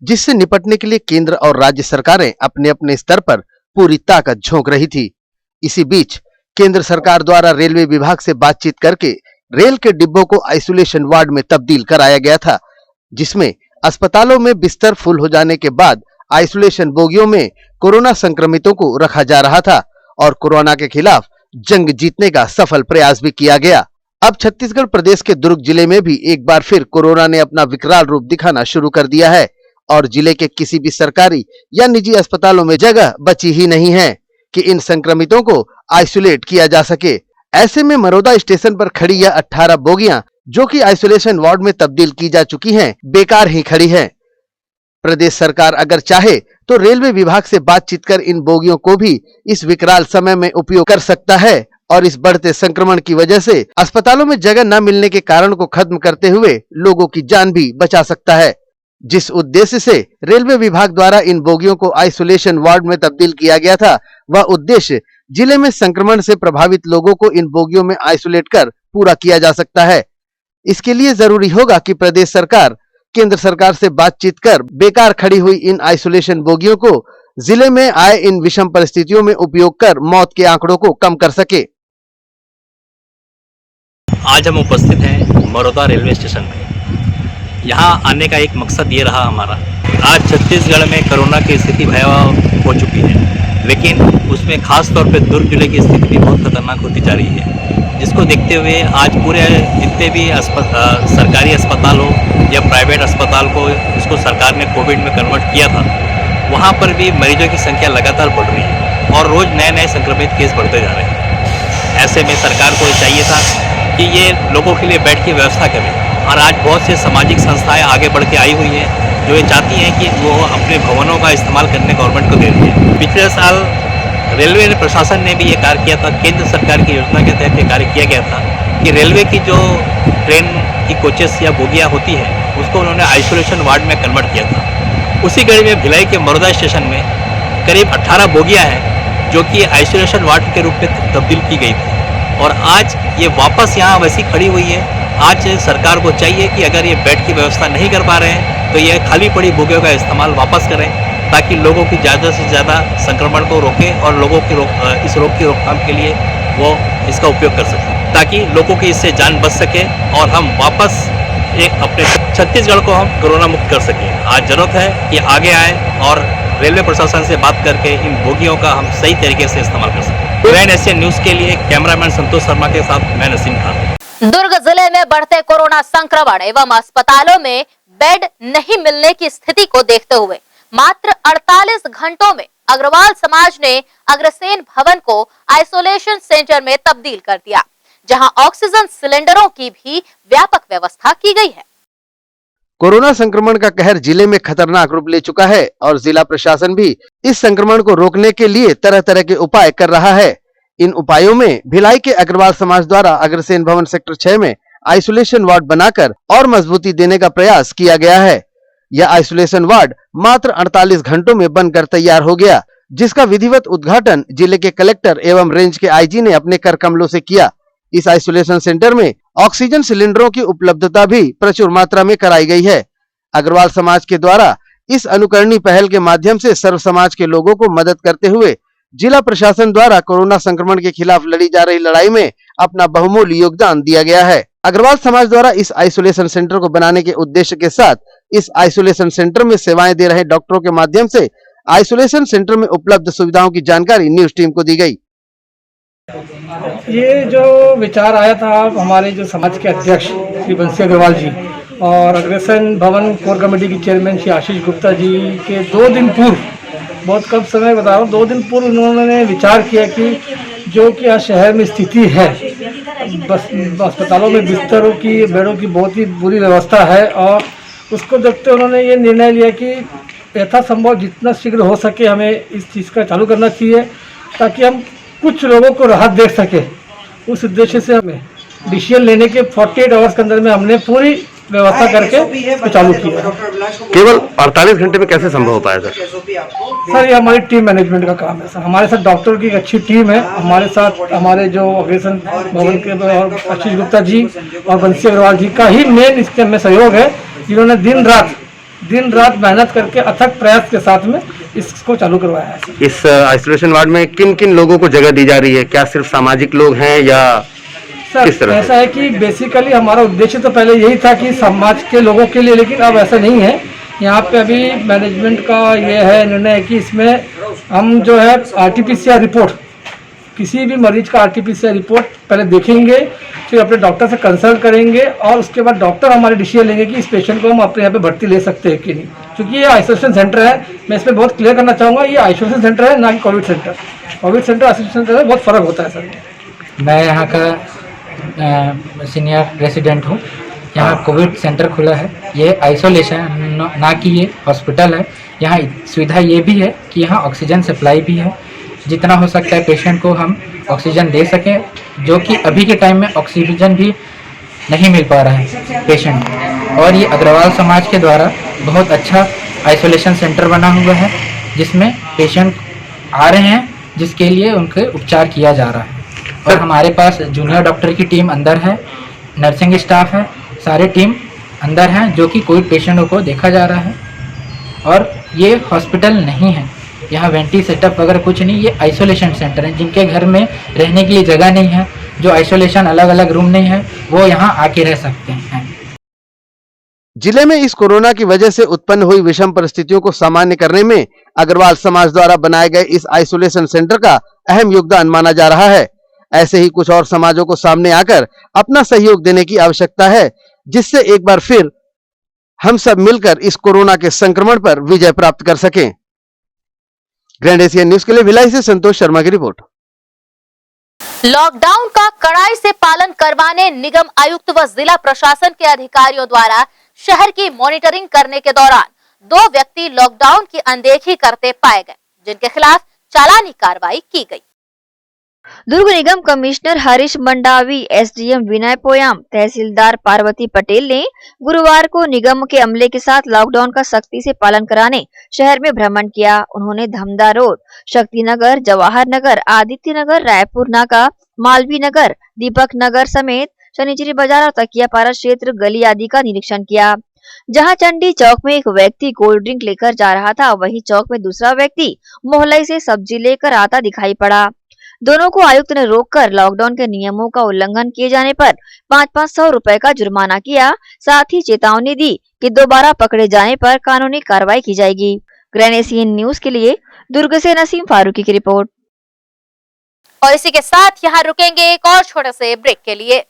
[SPEAKER 19] जिससे निपटने के लिए केंद्र और राज्य सरकारें अपने अपने स्तर पर पूरी ताकत झोंक रही थी। इसी बीच केंद्र सरकार द्वारा रेलवे विभाग से बातचीत करके रेल के डिब्बों को आइसोलेशन वार्ड में तब्दील कराया गया था, जिसमें अस्पतालों में बिस्तर फुल हो जाने के बाद आइसोलेशन बोगियों में कोरोना संक्रमितों को रखा जा रहा था और कोरोना के खिलाफ जंग जीतने का सफल प्रयास भी किया गया। अब छत्तीसगढ़ प्रदेश के दुर्ग जिले में भी एक बार फिर कोरोना ने अपना विकराल रूप दिखाना शुरू कर दिया है और जिले के किसी भी सरकारी या निजी अस्पतालों में जगह बची ही नहीं है कि इन संक्रमितों को आइसोलेट किया जा सके। ऐसे में मरोदा स्टेशन पर खड़ी यह 18 बोगियां जो कि आइसोलेशन वार्ड में तब्दील की जा चुकी हैं, बेकार ही खड़ी हैं। प्रदेश सरकार अगर चाहे तो रेलवे विभाग से बातचीत कर इन बोगियों को भी इस विकराल समय में उपयोग कर सकता है और इस बढ़ते संक्रमण की वजह से अस्पतालों में जगह न मिलने के कारण को खत्म करते हुए लोगों की जान भी बचा सकता है। जिस उद्देश्य से रेलवे विभाग द्वारा इन बोगियों को आइसोलेशन वार्ड में तब्दील किया गया था, वह उद्देश्य जिले में संक्रमण से प्रभावित लोगों को इन बोगियों में आइसोलेट कर पूरा किया जा सकता है। इसके लिए जरूरी होगा कि प्रदेश सरकार केंद्र सरकार से बातचीत कर बेकार खड़ी हुई इन आइसोलेशन बोगियों को जिले में आए इन विषम परिस्थितियों में उपयोग कर मौत के आंकड़ों को कम कर सके।
[SPEAKER 20] आज हम उपस्थित हैं मरोदा रेलवे स्टेशन में। यहाँ आने का एक मकसद ये रहा हमारा, आज छत्तीसगढ़ में कोरोना की स्थिति भयावह हो चुकी है, लेकिन उसमें खास तौर पे दुर्ग जिले की स्थिति भी बहुत खतरनाक होती जा रही है, जिसको देखते हुए आज पूरे जितने भी सरकारी अस्पताल हो या प्राइवेट अस्पताल को जिसको सरकार ने कोविड में कन्वर्ट किया था, वहाँ पर भी मरीजों की संख्या लगातार बढ़ रही है और रोज़ नए नए संक्रमित केस बढ़ते जा रहे हैं। ऐसे में सरकार को चाहिए था कि ये लोगों के लिए बेड की व्यवस्था करें, और आज बहुत से सामाजिक संस्थाएं आगे बढ़ के आई हुई हैं जो ये चाहती हैं कि वो अपने भवनों का इस्तेमाल करने गवर्नमेंट को दे रही है। पिछले साल रेलवे प्रशासन ने भी ये कार्य किया था, केंद्र सरकार की योजना के तहत ये कार्य किया गया था कि रेलवे की जो ट्रेन की कोचेस या बोगियाँ होती हैं उसको उन्होंने आइसोलेशन वार्ड में कन्वर्ट किया था। उसी कड़ी में भिलाई के मरोदा स्टेशन में करीब 18 बोगियाँ हैं जो कि आइसोलेशन वार्ड के रूप में तब्दील की गई थी, और आज ये वापस यहाँ वैसी खड़ी हुई है। आज सरकार को चाहिए कि अगर ये बेड की व्यवस्था नहीं कर पा रहे हैं तो ये खाली पड़ी बोगियों का इस्तेमाल वापस करें, ताकि लोगों की ज़्यादा से ज़्यादा संक्रमण को रोकें और लोगों की इस रोग की रोकथाम के लिए वो इसका उपयोग कर सकें, ताकि लोगों की इससे जान बच सके और हम वापस एक अपने छत्तीसगढ़ को हम कोरोना मुक्त कर सकें। आज जरूरत है कि आगे आए और रेलवे प्रशासन से बात करके इन बोगियों का हम सही तरीके से इस्तेमाल कर सकें। ग्रैंड एशियन न्यूज़ के लिए कैमरामैन संतोष शर्मा के साथ मैं नसीम खान।
[SPEAKER 1] दुर्ग जिले में बढ़ते कोरोना संक्रमण एवं अस्पतालों में बेड नहीं मिलने की स्थिति को देखते हुए मात्र 48 घंटों में अग्रवाल समाज ने अग्रसेन भवन को आइसोलेशन सेंटर में तब्दील कर दिया, जहां ऑक्सीजन सिलेंडरों की भी व्यापक व्यवस्था की गई है।
[SPEAKER 19] कोरोना संक्रमण का कहर जिले में खतरनाक रूप ले चुका है और जिला प्रशासन भी इस संक्रमण को रोकने के लिए तरह तरह के उपाय कर रहा है। इन उपायों में भिलाई के अग्रवाल समाज द्वारा अग्रसेन भवन सेक्टर 6 में आइसोलेशन वार्ड बनाकर और मजबूती देने का प्रयास किया गया है। यह आइसोलेशन वार्ड मात्र 48 घंटों में बनकर तैयार हो गया, जिसका विधिवत उद्घाटन जिले के कलेक्टर एवं रेंज के आईजी ने अपने कर कमलों से किया। इस आइसोलेशन सेंटर में ऑक्सीजन सिलेंडरों की उपलब्धता भी प्रचुर मात्रा में कराई गई है। अग्रवाल समाज के द्वारा इस अनुकरणीय पहल के माध्यम से सर्व समाज के लोगों को मदद करते हुए जिला प्रशासन द्वारा कोरोना संक्रमण के खिलाफ लड़ी जा रही लड़ाई में अपना बहुमूल्य योगदान दिया गया है। अग्रवाल समाज द्वारा इस आइसोलेशन सेंटर को बनाने के उद्देश्य के साथ इस आइसोलेशन सेंटर में सेवाएं दे रहे डॉक्टरों के माध्यम से आइसोलेशन सेंटर में उपलब्ध सुविधाओं की जानकारी न्यूज टीम को दी गई।
[SPEAKER 21] ये जो विचार आया था हमारे जो समाज के अध्यक्ष श्री बंसी अग्रवाल जी और अग्रसेन भवन कोर कमेटी की चेयरमैन श्री आशीष गुप्ता जी के 2 दिन पूर्व, बहुत कम समय बता रहा हूँ, 2 दिन पूर्व उन्होंने विचार किया कि जो कि आज शहर में स्थिति है, बस अस्पतालों में बिस्तरों की बेडों की बहुत ही बुरी व्यवस्था है, और उसको देखते उन्होंने ये निर्णय लिया कि यथासंभव जितना शीघ्र हो सके हमें इस चीज़ का चालू करना चाहिए, ताकि हम कुछ लोगों को राहत दे सके। उस उद्देश्य से हमें डिसीजन लेने के 48 आवर्स के अंदर में हमने पूरी व्यवस्था करके तो चालू किया।
[SPEAKER 18] केवल 48 घंटे में कैसे संभव हो पाया
[SPEAKER 21] सर? ये हमारी टीम मैनेजमेंट का काम है सर। हमारे साथ डॉक्टर की एक अच्छी टीम है, हमारे साथ हमारे जो अग्रसेन भवन के और आशीष गुप्ता जी और बंसी अग्रवाल जी का ही मेन इसके में सहयोग है, जिन्होंने दिन रात मेहनत करके अथक प्रयास के साथ में इसको चालू करवाया है।
[SPEAKER 18] इस आइसोलेशन वार्ड में किन किन लोगों को जगह दी जा रही है? क्या सिर्फ सामाजिक लोग हैं या किस तरह?
[SPEAKER 21] ऐसा है कि बेसिकली हमारा उद्देश्य तो पहले यही था कि समाज के लोगों के लिए, लेकिन अब ऐसा नहीं है। यहाँ पे अभी मैनेजमेंट का ये है निर्णय कि इसमें हम जो है RT-PCR रिपोर्ट, किसी भी मरीज का RT-PCR रिपोर्ट पहले देखेंगे, फिर अपने डॉक्टर से कंसल्ट करेंगे और उसके बाद डॉक्टर हमारे डिसीजन लेंगे कि इस पेशेंट को हम अपने यहाँ पे भर्ती ले सकते हैं कि नहीं। क्योंकि ये आइसोलेशन सेंटर है, मैं इसमें बहुत क्लियर करना चाहूँगा, ये आइसोलेशन सेंटर है ना कि Covid centre. Covid centre isolation centre में बहुत फ़र्क होता है सर।
[SPEAKER 22] मैं यहाँ का सीनियर रेसिडेंट हूँ। यहाँ कोविड सेंटर खुला है, ये आइसोलेशन ना कि ये हॉस्पिटल है। यहाँ सुविधा ये भी है कि यहाँ ऑक्सीजन सप्लाई भी है, जितना हो सकता है पेशेंट को हम ऑक्सीजन दे सकें, जो कि अभी के टाइम में ऑक्सीजन भी नहीं मिल पा रहा है पेशेंट। और ये अग्रवाल समाज के द्वारा बहुत अच्छा आइसोलेशन सेंटर बना हुआ है, जिसमें पेशेंट आ रहे हैं, जिसके लिए उनके उपचार किया जा रहा है। और हमारे पास जूनियर डॉक्टर की टीम अंदर है, नर्सिंग स्टाफ है, सारे टीम अंदर हैं जो कि कोविड पेशेंटों को देखा जा रहा है। और ये हॉस्पिटल नहीं है, यहाँ वेंटी सेटअप वगैरह कुछ नहीं, ये आइसोलेशन सेंटर है। जिनके घर में रहने के लिए जगह नहीं है, जो आइसोलेशन अलग अलग रूम नहीं है, वो यहाँ आके रह सकते हैं।
[SPEAKER 19] जिले में इस कोरोना की वजह से उत्पन्न हुई विषम परिस्थितियों को सामान्य करने में अग्रवाल समाज द्वारा बनाए गए इस आइसोलेशन सेंटर का अहम योगदान माना जा रहा है। ऐसे ही कुछ और समाजों को सामने आकर अपना सहयोग देने की आवश्यकता है, जिससे एक बार फिर हम सब मिलकर इस कोरोना के संक्रमण पर विजय प्राप्त कर सकें। ग्रैंड एशियन न्यूज के लिए भिलाई से संतोष शर्मा की रिपोर्ट।
[SPEAKER 1] लॉकडाउन का कड़ाई से पालन करवाने निगम आयुक्त व जिला प्रशासन के अधिकारियों द्वारा शहर की मॉनिटरिंग करने के दौरान 2 व्यक्ति लॉकडाउन की अनदेखी करते पाए गए, जिनके खिलाफ चालानी कार्रवाई की गई।
[SPEAKER 3] दुर्ग निगम कमिश्नर हरीश मंडावी, एसडीएम विनय पोयाम, तहसीलदार पार्वती पटेल ने गुरुवार को निगम के अमले के साथ लॉकडाउन का सख्ती से पालन कराने शहर में भ्रमण किया। उन्होंने धमदा रोड, शक्ति नगर, जवाहर नगर, आदित्य नगर, रायपुर नाका, मालवीय नगर, दीपक नगर समेत शनिचरी बाजार और तकियापारा क्षेत्र गली आदि का निरीक्षण किया। जहां चंडी चौक में एक व्यक्ति कोल्ड ड्रिंक लेकर जा रहा था, वहीं चौक में दूसरा व्यक्ति मोहल्ले से सब्जी लेकर आता दिखाई पड़ा। दोनों को आयुक्त ने रोककर लॉकडाउन के नियमों का उल्लंघन किए जाने पर 500 रुपए का जुर्माना किया। साथ ही चेतावनी दी कि दोबारा पकड़े जाने पर कानूनी कार्रवाई की जाएगी। ग्रैंड एशियन न्यूज के लिए दुर्ग से नसीम फारूकी की रिपोर्ट।
[SPEAKER 1] और इसी के साथ यहाँ रुकेंगे एक और छोटे से ब्रेक के लिए।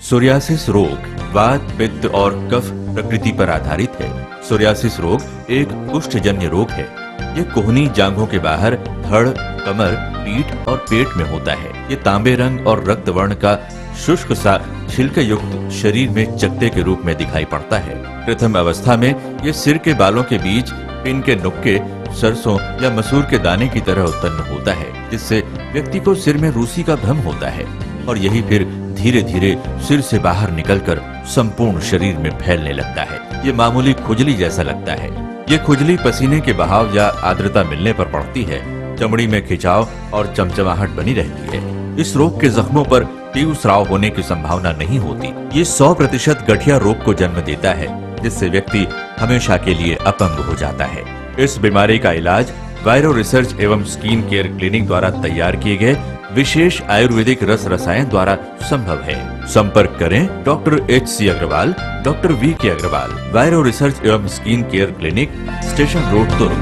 [SPEAKER 2] सोरियासिस रोग वात, पित्त और कफ प्रकृति पर आधारित है। सोरियासिस रोग एक कुष्ठजन्य रोग है। ये कोहनी जांघों के बाहर धड़, कमर, पीठ और पेट में होता है। ये तांबे रंग और रक्त वर्ण का शुष्क सा छिलके युक्त शरीर में चकत्ते के रूप में दिखाई पड़ता है। प्रथम अवस्था में ये सिर के बालों के बीच पिन के नुक्के, सरसों या मसूर के दाने की तरह उत्पन्न होता है, जिससे व्यक्ति को सिर में रूसी का भ्रम होता है और यही फिर धीरे धीरे सिर से बाहर निकलकर संपूर्ण शरीर में फैलने लगता है। ये मामूली खुजली जैसा लगता है। ये खुजली पसीने के बहाव या आर्द्रता मिलने पर पड़ती है। चमड़ी में खिंचाव और चमचमाहट बनी रहती है। इस रोग के जख्मों पर तीव्र स्राव होने की संभावना नहीं होती। ये 100% गठिया रोग को जन्म देता है, जिससे व्यक्ति हमेशा के लिए अपंग हो जाता है। इस बीमारी का इलाज वायरो रिसर्च एवं स्किन केयर क्लिनिक द्वारा तैयार किए गए विशेष आयुर्वेदिक रस रसायन द्वारा संभव है। संपर्क करें doctor HC Agrawal, doctor VK Agrawal, वायरो रिसर्च एवं skin care clinic, station road, Durg.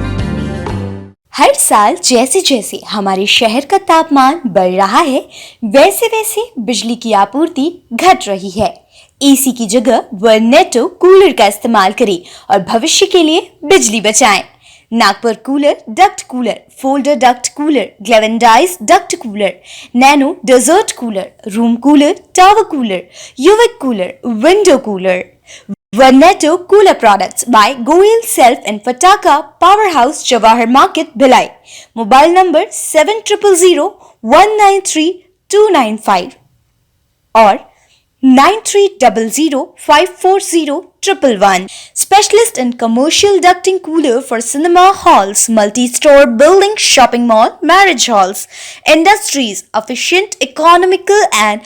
[SPEAKER 4] हर साल जैसे जैसे हमारे शहर का तापमान बढ़ रहा है, वैसे वैसे बिजली की आपूर्ति घट रही है। AC की जगह वर्नेटो कूलर का इस्तेमाल करें और भविष्य के लिए बिजली बचाएं। Nagpur cooler, duct cooler, folder duct cooler, galvanised duct cooler, nano desert cooler, room cooler, tower cooler, यूविक कूलर, विंडो कूलर। वर्नेटो cooler products by Goyal self and Fataka power house, Jawahar market, Bhilai. Mobile number 7300193295 और 9300540111. Specialist in commercial ducting cooler for cinema halls, multi-store building, shopping mall, marriage halls, industries, efficient, economical and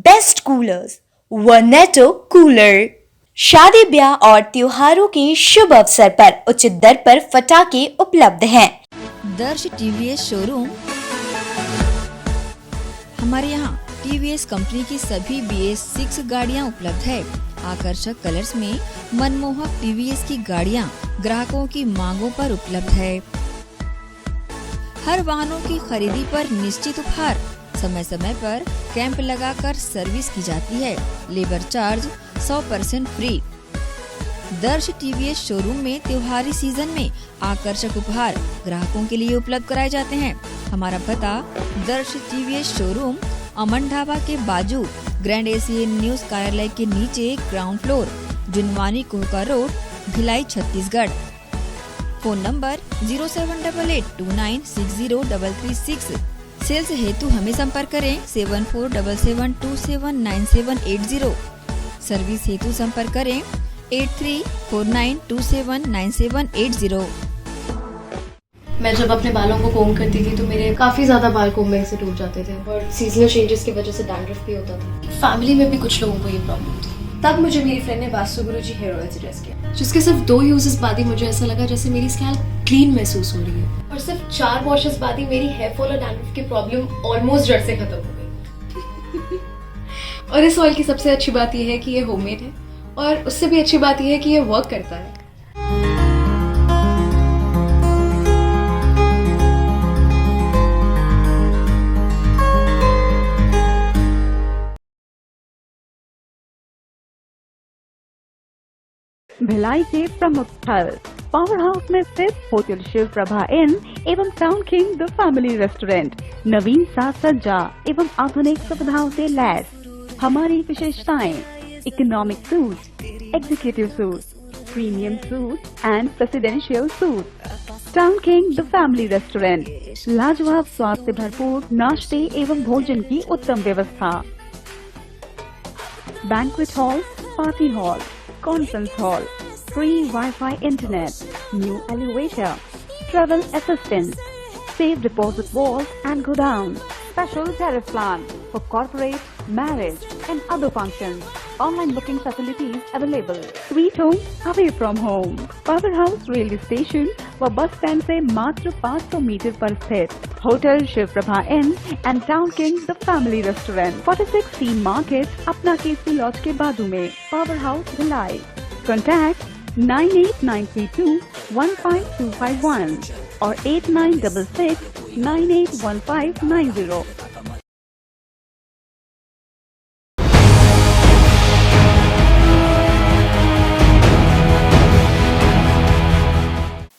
[SPEAKER 4] best coolers. Verneto Cooler. शादी, ब्याह और त्योहारों के शुभ अवसर पर उचित दर पर फटाके उपलब्ध हैं।
[SPEAKER 3] दर्श TVS शोरूम हमारे यहाँ TVS कंपनी की सभी BS6 गाड़ियाँ उपलब्ध है। आकर्षक कलर्स में मनमोहक TVS की गाड़ियाँ ग्राहकों की मांगों पर उपलब्ध है। हर वाहनों की खरीदी पर निश्चित उपहार, समय समय पर कैंप लगाकर सर्विस की जाती है। Labour charge 100% free. दर्श TVS शोरूम में त्योहारी सीजन में आकर्षक उपहार ग्राहकों के लिए उपलब्ध कराए जाते हैं। हमारा पता दर्श TVS शोरूम अमन ढाबा के बाजू ग्रैंड एशियन न्यूज कार्यालय के नीचे ground floor, Junwani Kohka road, Bhilai, Chhattisgarh. Phone number 07882960336। Sales हेतु हमें संपर्क करें 7477279780। सर्विस हेतु संपर्क करें 8349279780।
[SPEAKER 5] मैं जब अपने बालों को कोम करती थी तो मेरे काफी ज्यादा बाल कोम्बिंग से टूट जाते थे और सीजनल चेंजेस की वजह से डैंड्रफ भी होता था। फैमिली में भी कुछ लोगों को ये प्रॉब्लम थी। तब मुझे मेरी फ्रेंड ने वास्तु गुरुजी हेयर ऑयल सजेस्ट किया, जिसके सिर्फ 2 यूजेस बाद ही मुझे ऐसा लगा जैसे मेरी स्कैल्प क्लीन महसूस हो रही है और सिर्फ 4 वॉशेस बाद ही मेरी हेयर फॉल और डैंड्रफ की प्रॉब्लम ऑलमोस्ट जड़ से खत्म हो गई। और इस ऑयल की सबसे अच्छी बात यह है कि ये होममेड है और उससे भी अच्छी बात यह है कि ये वर्क करता है।
[SPEAKER 7] भिलाई के प्रमुख स्थल पावर हाउस में स्थित होटल शिव प्रभा इन एवं town king the family restaurant नवीन साज सज्जा एवं आधुनिक सुविधाओं से लैस। हमारी विशेषताएं economic suite, executive suite, premium suite and presidential suite. Town king the family restaurant लाजवाब स्वाद से भरपूर नाश्ते एवं भोजन की उत्तम व्यवस्था। Banquet hall, party hall, conference hall, free Wi-Fi internet, new elevator, travel assistance, safe deposit vault and godown, special tariff plan for corporate, marriage and other functions. Online booking facilities available. Sweet home away from home. Powerhouse railway station व bus stand से मात्र 500 metre पर स्थित hotel Shiv Prabha inn and town king the family restaurant 46 T market अपना Kesari laws के बाजू में power house Bhilai. Contact 9892215251 और 8966981590।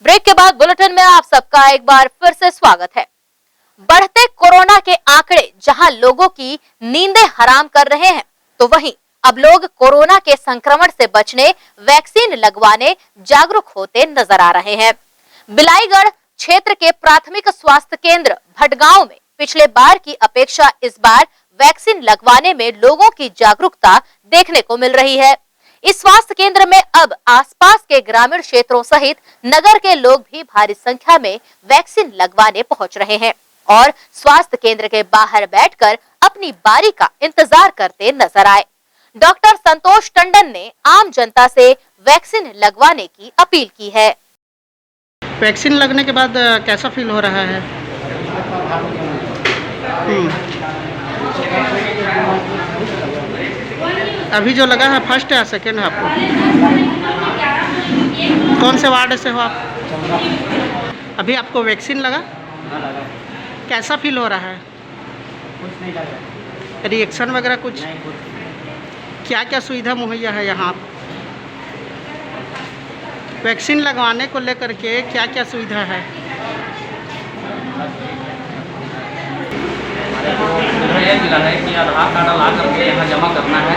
[SPEAKER 1] ब्रेक के बाद बुलेटिन में आप सबका एक बार फिर से स्वागत है। बढ़ते कोरोना के आंकड़े जहां लोगों की नींदें हराम कर रहे हैं, तो वहीं अब लोग कोरोना के संक्रमण से बचने वैक्सीन लगवाने जागरूक होते नजर आ रहे हैं। बिलाईगढ़ क्षेत्र के प्राथमिक स्वास्थ्य केंद्र भटगांव में पिछले बार की अपेक्षा इस बार वैक्सीन लगवाने में लोगों की जागरूकता देखने को मिल रही है। इस स्वास्थ्य केंद्र में अब आसपास के ग्रामीण क्षेत्रों सहित नगर के लोग भी भारी संख्या में वैक्सीन लगवाने पहुंच रहे हैं और स्वास्थ्य केंद्र के बाहर बैठकर अपनी बारी का इंतजार करते नजर आए। डॉक्टर संतोष टंडन ने आम जनता से वैक्सीन लगवाने की अपील की है।
[SPEAKER 23] वैक्सीन लगने के बाद कैसा फील हो रहा है? अभी जो लगा है फर्स्ट या सेकेंड है आपको? कौन से वार्ड से हो आप? अभी आपको वैक्सीन लगा? कैसा फील हो रहा है? रिएक्शन वगैरह कुछ? क्या क्या सुविधा मुहैया है यहाँ? वैक्सीन लगवाने को लेकर के क्या क्या सुविधा है?
[SPEAKER 24] यह मिला है कि आधार कार्ड ला करके यहाँ जमा करना है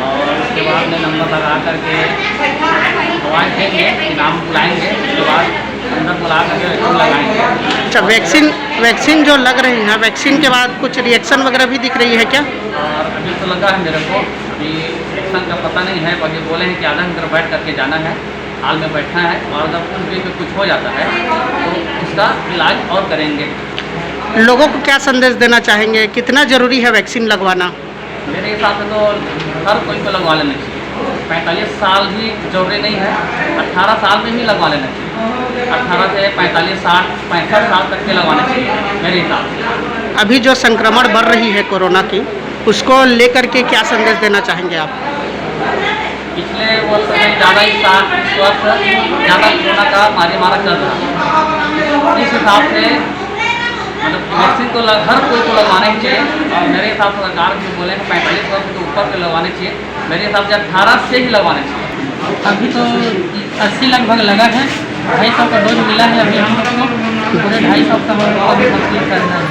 [SPEAKER 24] और उसके बाद में नंबर लगा करके दवाई देंगे, नाम बुलाएंगे, उसके बाद अंदर बुला करके वैक्सीन लगाएंगे।
[SPEAKER 23] अच्छा, वैक्सीन जो लग रही है, वैक्सीन के बाद कुछ रिएक्शन वगैरह भी दिख रही है क्या?
[SPEAKER 24] और अभी तो लगा है मेरे को, अभी रिएक्शन का पता नहीं है, बाकी बोले हैं कि आधा घंटा बैठ करके जाना है, हाल में बैठना है और जब उनके कुछ हो जाता है तो उसका इलाज और करेंगे।
[SPEAKER 23] लोगों को क्या संदेश देना चाहेंगे? कितना जरूरी है वैक्सीन लगवाना?
[SPEAKER 24] मेरे हिसाब से तो हर कोई को लगवा लेना चाहिए। 45 साल भी जरूरी नहीं है, 18 साल में ही लगवा लेना चाहिए। 18 से 45, 60, 65 साल तक के लगवाना चाहिए मेरे हिसाब से।
[SPEAKER 23] अभी जो संक्रमण बढ़ रही है कोरोना की, उसको लेकर के क्या संदेश देना चाहेंगे आप?
[SPEAKER 24] पिछले वर्ष में ज़्यादा इस वर्ष ज़्यादा कोरोना का मारा चल रहा है। इस हिसाब से मतलब वैक्सीन तो हर कोई को लगवाना ही चाहिए, और मेरे हिसाब से सरकार जो बोले हैं 45 वर्ष के ऊपर के लगवाने चाहिए, मेरे हिसाब से 18 से ही लगवाने चाहिए। अभी तो 80 लगभग लगा है, 250 का डोज मिला है अभी हम लोग को, पूरे 250 का हम लोग को अभी कंप्लीट करना है।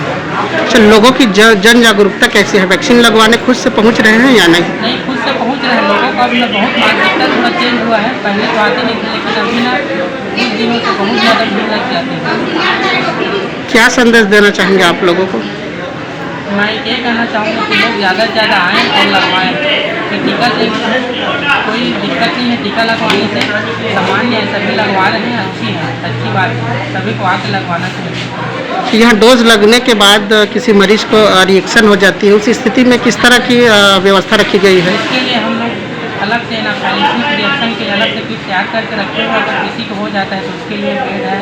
[SPEAKER 23] अच्छा, लोगों की जन जागरूकता कैसी है? वैक्सीन लगवाने खुद से पहुंच रहे हैं या नहीं?
[SPEAKER 24] नहीं, खुद से पहुंच रहे हैं लोगों का। अभी बहुत मानसिकता थोड़ा चेंज हुआ है, पहले तो आते नहीं थे, लेकिन अभी ना कुछ दिनों से बहुत ज़्यादा भीड़ लग जाती है।
[SPEAKER 23] क्या संदेश देना चाहेंगे आप लोगों को?
[SPEAKER 24] मैं ये कहना चाहूँगा कि लोग ज़्यादा से ज़्यादा आएँ और लगवाएँ, कि टीका से कोई दिक्कत नहीं है। टीका लगवाने से सामान्य है, सभी लगवा रहे हैं, अच्छी बात है, सभी को आके लगवाना चाहिए।
[SPEAKER 23] यहाँ डोज लगने के बाद किसी मरीज को रिएक्शन हो जाती है, उस स्थिति में किस तरह की व्यवस्था रखी गई है?
[SPEAKER 24] इसके लिए हम लोग अलग से एनाफाइलेक्सिस रिएक्शन के अलग से किट तैयार करके रखे हुए हैं। अगर किसी को हो जाता है तो उसके लिए बेड है,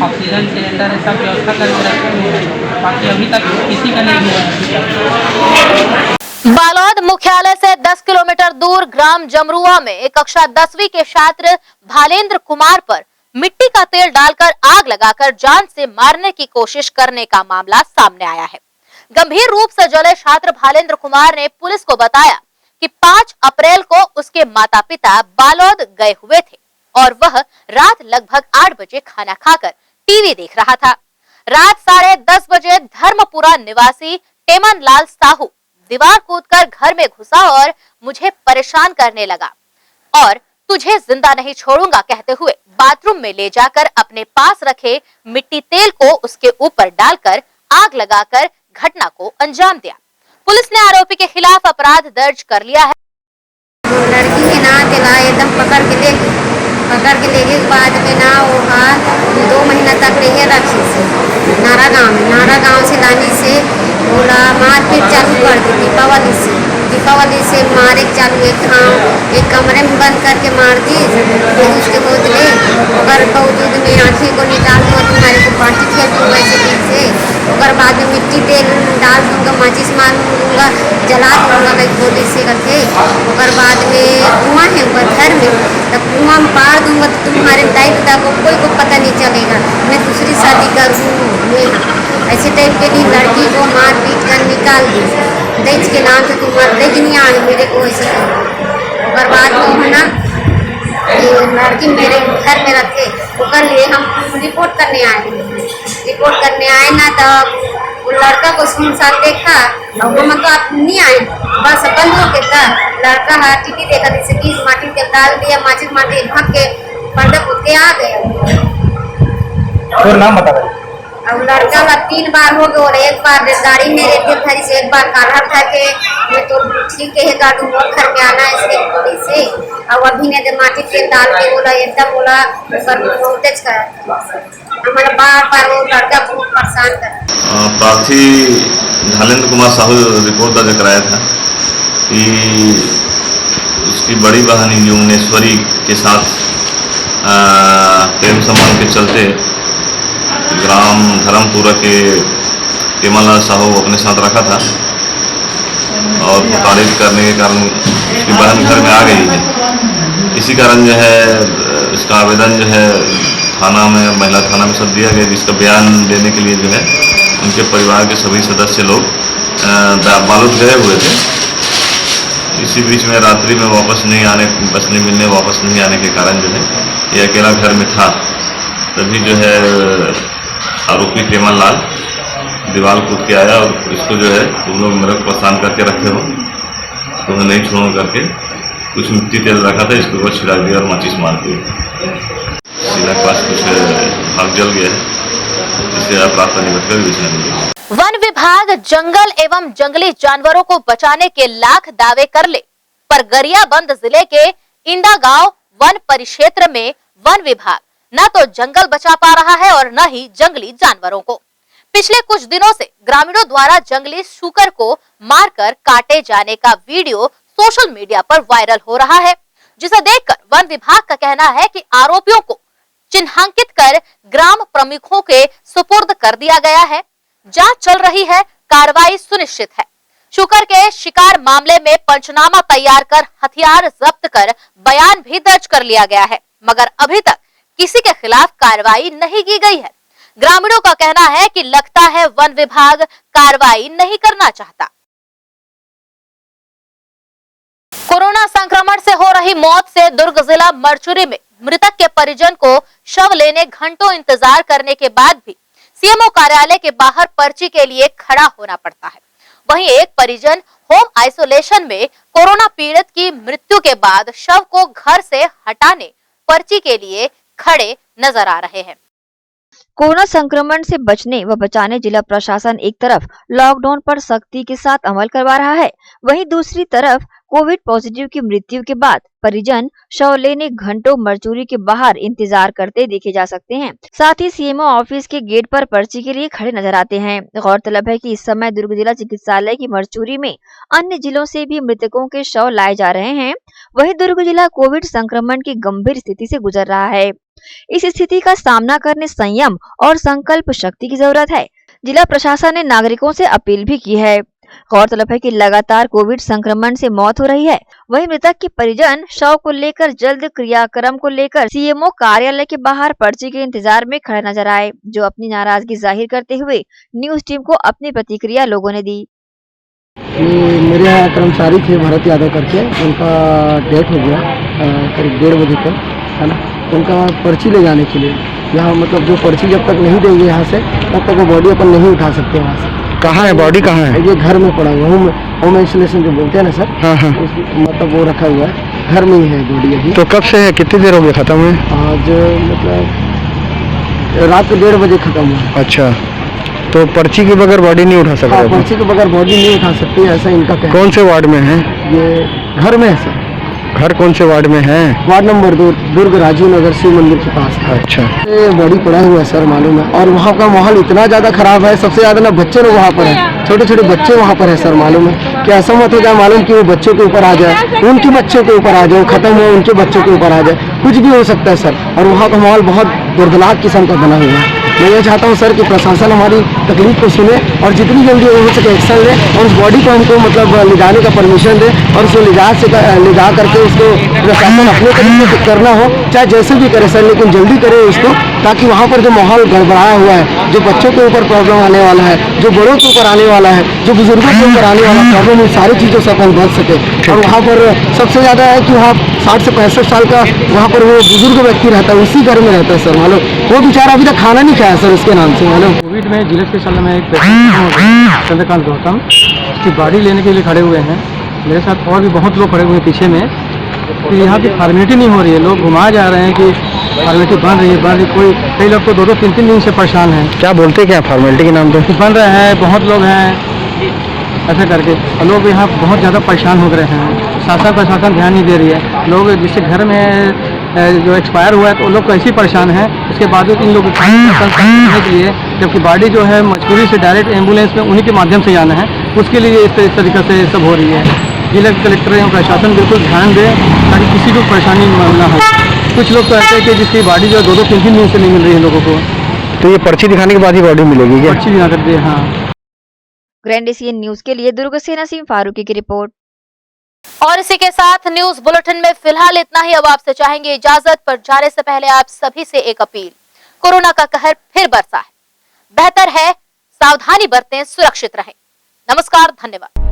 [SPEAKER 24] ऑक्सीजन सिलेंडर है, सब व्यवस्था करके रखे हुए हैं। बाकी अभी तक किसी का नहीं हुआ है।
[SPEAKER 1] बालोद मुख्यालय से 10 किलोमीटर दूर ग्राम जमरुआ में एक कक्षा 10वीं के छात्र भालेंद्र कुमार पर मिट्टी का तेल डालकर आग लगाकर जान से मारने की कोशिश करने का मामला सामने आया है। गंभीर रूप से जले छात्र भालेंद्र कुमार ने पुलिस को बताया कि 5 अप्रैल को उसके माता पिता बालोद गए हुए थे और वह रात लगभग 8 बजे खाना खाकर टीवी देख रहा था। रात 10:30 बजे धर्मपुरा निवासी टेमन लाल साहू दीवार कूदकर घर में घुसा और मुझे परेशान करने लगा और तुझे जिंदा नहीं छोड़ूंगा कहते हुए बाथरूम में ले जाकर अपने पास रखे मिट्टी तेल को उसके ऊपर डालकर आग लगाकर घटना को अंजाम दिया। पुलिस ने आरोपी के खिलाफ अपराध दर्ज कर लिया है।
[SPEAKER 6] लड़की के ना दिलाए एकदम पकड़ के ले के बाद में ना वो 2 महीना तक रही रखी से नारा गांव से लाने से बोला मारपीट चालू कर दी। दीपावली से मारे चालू, एक कमरे में बंद करके मार दी। फिर उसके बदले अगर बावजूद में आँखें को निकाल दो तुम्हारे को पार्टी खेल दूँ वैसे दिन से। और बाद में मिट्टी तेल डाल दूंगा, माचिस मार दूंगा, जला दूंगा मैं गोली से करके। और बाद में कुआं है ऊपर घर में, तब कुआं में पार दूंगा तो तुम्हारे दाई पिता को कोई को पता नहीं चलेगा, मैं दूसरी शादी करूँ। ऐसे टाइप के लिए लड़की को मार पीट कर निकाल दी। दहेज के नाम से तुम्हारे दहेज नहीं आए मेरे को ऐसे। और बाद में है ना लड़की मेरे घर में रखे, उसके लिए हम रिपोर्ट करने आए ना, तब वो लड़का को सुनसान देखा और वो मतलब आप नहीं आए, बस बंद हो के था। लड़का टीवी देखा, जैसे कि माटी तेल डाल दिया, माचिस माटी भाग के पर्दा कूद के आ गया।
[SPEAKER 23] तो नाम बता रहे।
[SPEAKER 6] अब लड़का का 3 बार हो गया और 1 बार गाड़ी में रहते थे से 1 बार काढ़ा था के मैं तो ठीक है गाड़ी मोड़ घर में आना इसके पुलिस से। अब अभी ने माटी तेल डाल के बोला एकदम बोला सर वोल्टेज का हमारा बार वो लड़का बहुत परेशान था।
[SPEAKER 8] प्रार्थी भालेंद्र कुमार साहू रिपोर्ट दर्ज कराया था कि उसकी बड़ी बहन यमुनेश्वरी के साथ प्रेम संबंध के चलते ग्राम धर्मपुरा के टेमनलाल साहू अपने साथ रखा था और तारीफ करने के कारण उसकी बहन घर में आ गई है। इसी कारण जो है इसका आवेदन जो है थाना में, महिला थाना में सब दिया गया, जिसका बयान देने के लिए जो है उनके परिवार के सभी सदस्य लोग बालोद गए हुए थे। इसी बीच में रात्रि में वापस नहीं आने के कारण जो है ये अकेला घर में था। तभी जो है आरोपी टेमन लाल दीवार कूद के आया और इसको जो है तुम लोग मेरे को परेशान करके रखे हो, तुम्हें नहीं छोड़ो करके कुछ मिट्टी तेल रखा था, इसके ऊपर छिड़ा दिया और माचिस मार दी। सीधा के पास कुछ भाग जल गया है, जिससे आप रास्ता नहीं बचकर विषय नहीं।
[SPEAKER 1] वन विभाग जंगल एवं जंगली जानवरों को बचाने के लाख दावे कर ले, पर गरियाबंद जिले के इंडा गांव वन परिक्षेत्र में वन विभाग न तो जंगल बचा पा रहा है और न ही जंगली जानवरों को। पिछले कुछ दिनों से ग्रामीणों द्वारा जंगली सूकर को मारकर काटे जाने का वीडियो सोशल मीडिया पर वायरल हो रहा है, जिसे देखकर वन विभाग का कहना है कि आरोपियों को चिन्हांकित कर ग्राम प्रमुखों के सुपुर्द कर दिया गया है। जांच चल रही है, कार्रवाई सुनिश्चित है। शुकर के शिकार मामले में पंचनामा तैयार कर हथियार जब्त कर बयान भी दर्ज कर लिया गया है, मगर अभी तक किसी के खिलाफ कार्रवाई नहीं की गई है। ग्रामीणों का कहना है कि लगता है वन विभाग कार्रवाई नहीं करना चाहता। कोरोना संक्रमण से हो रही मौत से दुर्ग जिला मरचुरी में मृतक के परिजन को शव लेने घंटों इंतजार करने के बाद भी सीएमओ कार्यालय के बाहर पर्ची के लिए खड़ा होना पड़ता है। वहीं एक परिजन होम आइसोलेशन में कोरोना पीड़ित की मृत्यु के बाद शव को घर से हटाने पर्ची के लिए खड़े नजर आ रहे हैं।
[SPEAKER 3] कोरोना संक्रमण से बचने व बचाने जिला प्रशासन एक तरफ लॉकडाउन पर सख्ती के साथ अमल करवा रहा है, वहीं दूसरी तरफ कोविड पॉजिटिव की मृत्यु के बाद परिजन शव लेने घंटों मरचुरी के बाहर इंतजार करते देखे जा सकते हैं। साथ ही सीएमओ ऑफिस के गेट पर पर्ची के लिए खड़े नजर आते हैं। गौरतलब है कि इस समय दुर्ग जिला चिकित्सालय की मरचुरी में अन्य जिलों से भी मृतकों के शव लाए जा रहे हैं। वहीं दुर्ग जिला कोविड संक्रमण की गंभीर स्थिति से गुजर रहा है। इस स्थिति का सामना करने संयम और संकल्प शक्ति की जरूरत है। जिला प्रशासन ने नागरिकों से अपील भी की है। गौरतलब है कि लगातार कोविड संक्रमण से मौत हो रही है, वहीं मृतक के परिजन शव को लेकर जल्द क्रियाक्रम को लेकर सीएमओ कार्यालय के बाहर पर्ची के इंतजार में खड़े नजर आए, जो अपनी नाराजगी जाहिर करते हुए न्यूज टीम को अपनी प्रतिक्रिया लोगों ने दी।
[SPEAKER 9] मेरे यहाँ कर्मचारी थे भरत यादव करके, उनका डेथ हो गया करीब 1:30 बजे तक, है ना। उनका पर्ची ले जाने के लिए यहाँ मतलब जो पर्ची जब तक नहीं देंगे यहाँ से तब तक वो बॉडी अपन नहीं उठा सकते वहाँ से।
[SPEAKER 18] कहाँ है बॉडी, कहाँ है?
[SPEAKER 9] ये घर में पड़ा हुआ होम आइसोलेशन जो बोलते हैं ना सर।
[SPEAKER 18] हाँ हाँ।
[SPEAKER 9] मतलब वो रखा हुआ है, घर में ही है बॉडी अभी।
[SPEAKER 18] तो कब से है, कितनी देर हो गई खत्म हुए?
[SPEAKER 9] आज मतलब रात को 1:30 बजे खत्म हुआ।
[SPEAKER 18] अच्छा, तो पर्ची के बगैर बॉडी नहीं उठा सकते?
[SPEAKER 9] हाँ, पर्ची के बगैर बॉडी नहीं उठा सकते, ऐसा इनका कहना।
[SPEAKER 18] कौन से वार्ड में है
[SPEAKER 9] ये? घर में है सर।
[SPEAKER 18] घर कौन से वार्ड में है?
[SPEAKER 9] वार्ड नंबर 2, दुर्ग राजीव नगर शिव मंदिर के पास।
[SPEAKER 18] अच्छा,
[SPEAKER 9] बॉडी पड़ा हुआ है सर, मालूम है। और वहाँ का माहौल इतना ज्यादा खराब है, सबसे ज्यादा ना बच्चे लोग वहाँ पर है, छोटे छोटे बच्चे वहाँ पर है सर, मालूम है। कि ऐसा मत हो जाए मालूम कि वो बच्चों के ऊपर आ जाए, उनके बच्चों के ऊपर आ जाए, खत्म हो उनके बच्चों के ऊपर आ जाए, कुछ भी हो सकता है सर। और वहाँ का माहौल बहुत दर्दनाक किस्म का बना हुआ है। मैं ये चाहता हूँ सर कि प्रशासन हमारी तकलीफ को सुने और जितनी जल्दी हो सके एक्शन ले और उस बॉडी को हमको मतलब ले जाने का परमिशन दे और उसको ले जा करके उसको प्रशासन अपने तरीके से करना हो, चाहे जैसे भी करे सर, लेकिन जल्दी करे उसको, ताकि वहाँ पर जो माहौल गड़बड़ाया हुआ है, जो बच्चों के ऊपर प्रॉब्लम आने वाला है, जो बड़ों के ऊपर आने वाला है, जो बुजुर्गों के ऊपर आने वाला प्रॉब्लम, इन सारी चीज़ों से अपन बच सके। और वहाँ पर सबसे ज़्यादा है कि वहाँ 60 से 65 साल का वहाँ पर वो बुजुर्ग व्यक्ति रहता है, उसी घर में रहता है सर, मालूम। वो बेचारा अभी तक खाना नहीं खाया सर उसके नाम से, मालूम।
[SPEAKER 21] कोविड में जिले अस्पताल में एक पेशेंट चंद्रकांत गौतम, उसकी बॉडी लेने के लिए खड़े हुए हैं। मेरे साथ और भी बहुत लोग खड़े हुए हैं पीछे में। तो यहाँ की फॉर्मेलिटी नहीं हो रही है, लोग घुमा जा रहे हैं कि फॉर्मेलिटी बन रही है। कोई कई लोग तो 2-2, 3-3 दिन से परेशान हैं।
[SPEAKER 18] क्या बोलते क्या फॉर्मेलिटी के नाम पे?
[SPEAKER 21] बन रहे हैं, बहुत लोग हैं ऐसा करके, और लोग यहाँ बहुत ज़्यादा परेशान हो रहे हैं। शासन प्रशासन ध्यान नहीं दे रही है। लोग जिससे घर में जो एक्सपायर हुआ है तो लोग कैसे परेशान हैं, इसके बावजूद इन लोगों को करने के लिए, जबकि बॉडी जो है मजबूरी से डायरेक्ट एम्बुलेंस में उन्हीं के माध्यम से जाना है, उसके लिए इस तरीके से सब हो रही है। जिला कलेक्टर एवं प्रशासन बिल्कुल ध्यान दे ताकि किसी को परेशानी ना हो। कुछ लोग तो ऐसे हैं कि जिसकी बॉडी जो 2-2, 3-3 दिन से नहीं मिल रही है लोगों को।
[SPEAKER 18] तो ये पर्ची दिखाने के बाद ही बॉडी मिलेगी क्या?
[SPEAKER 21] पर्ची दिखा कर दे। हाँ।
[SPEAKER 3] ग्रैंड एशियन न्यूज के लिए दुर्ग से नसीम फारूकी की रिपोर्ट।
[SPEAKER 1] और इसी के साथ न्यूज बुलेटिन में फिलहाल इतना ही। अब आपसे चाहेंगे इजाजत, पर जाने से पहले आप सभी से एक अपील। कोरोना का कहर फिर बरसा है, बेहतर है सावधानी बरतें, सुरक्षित रहें। नमस्कार, धन्यवाद।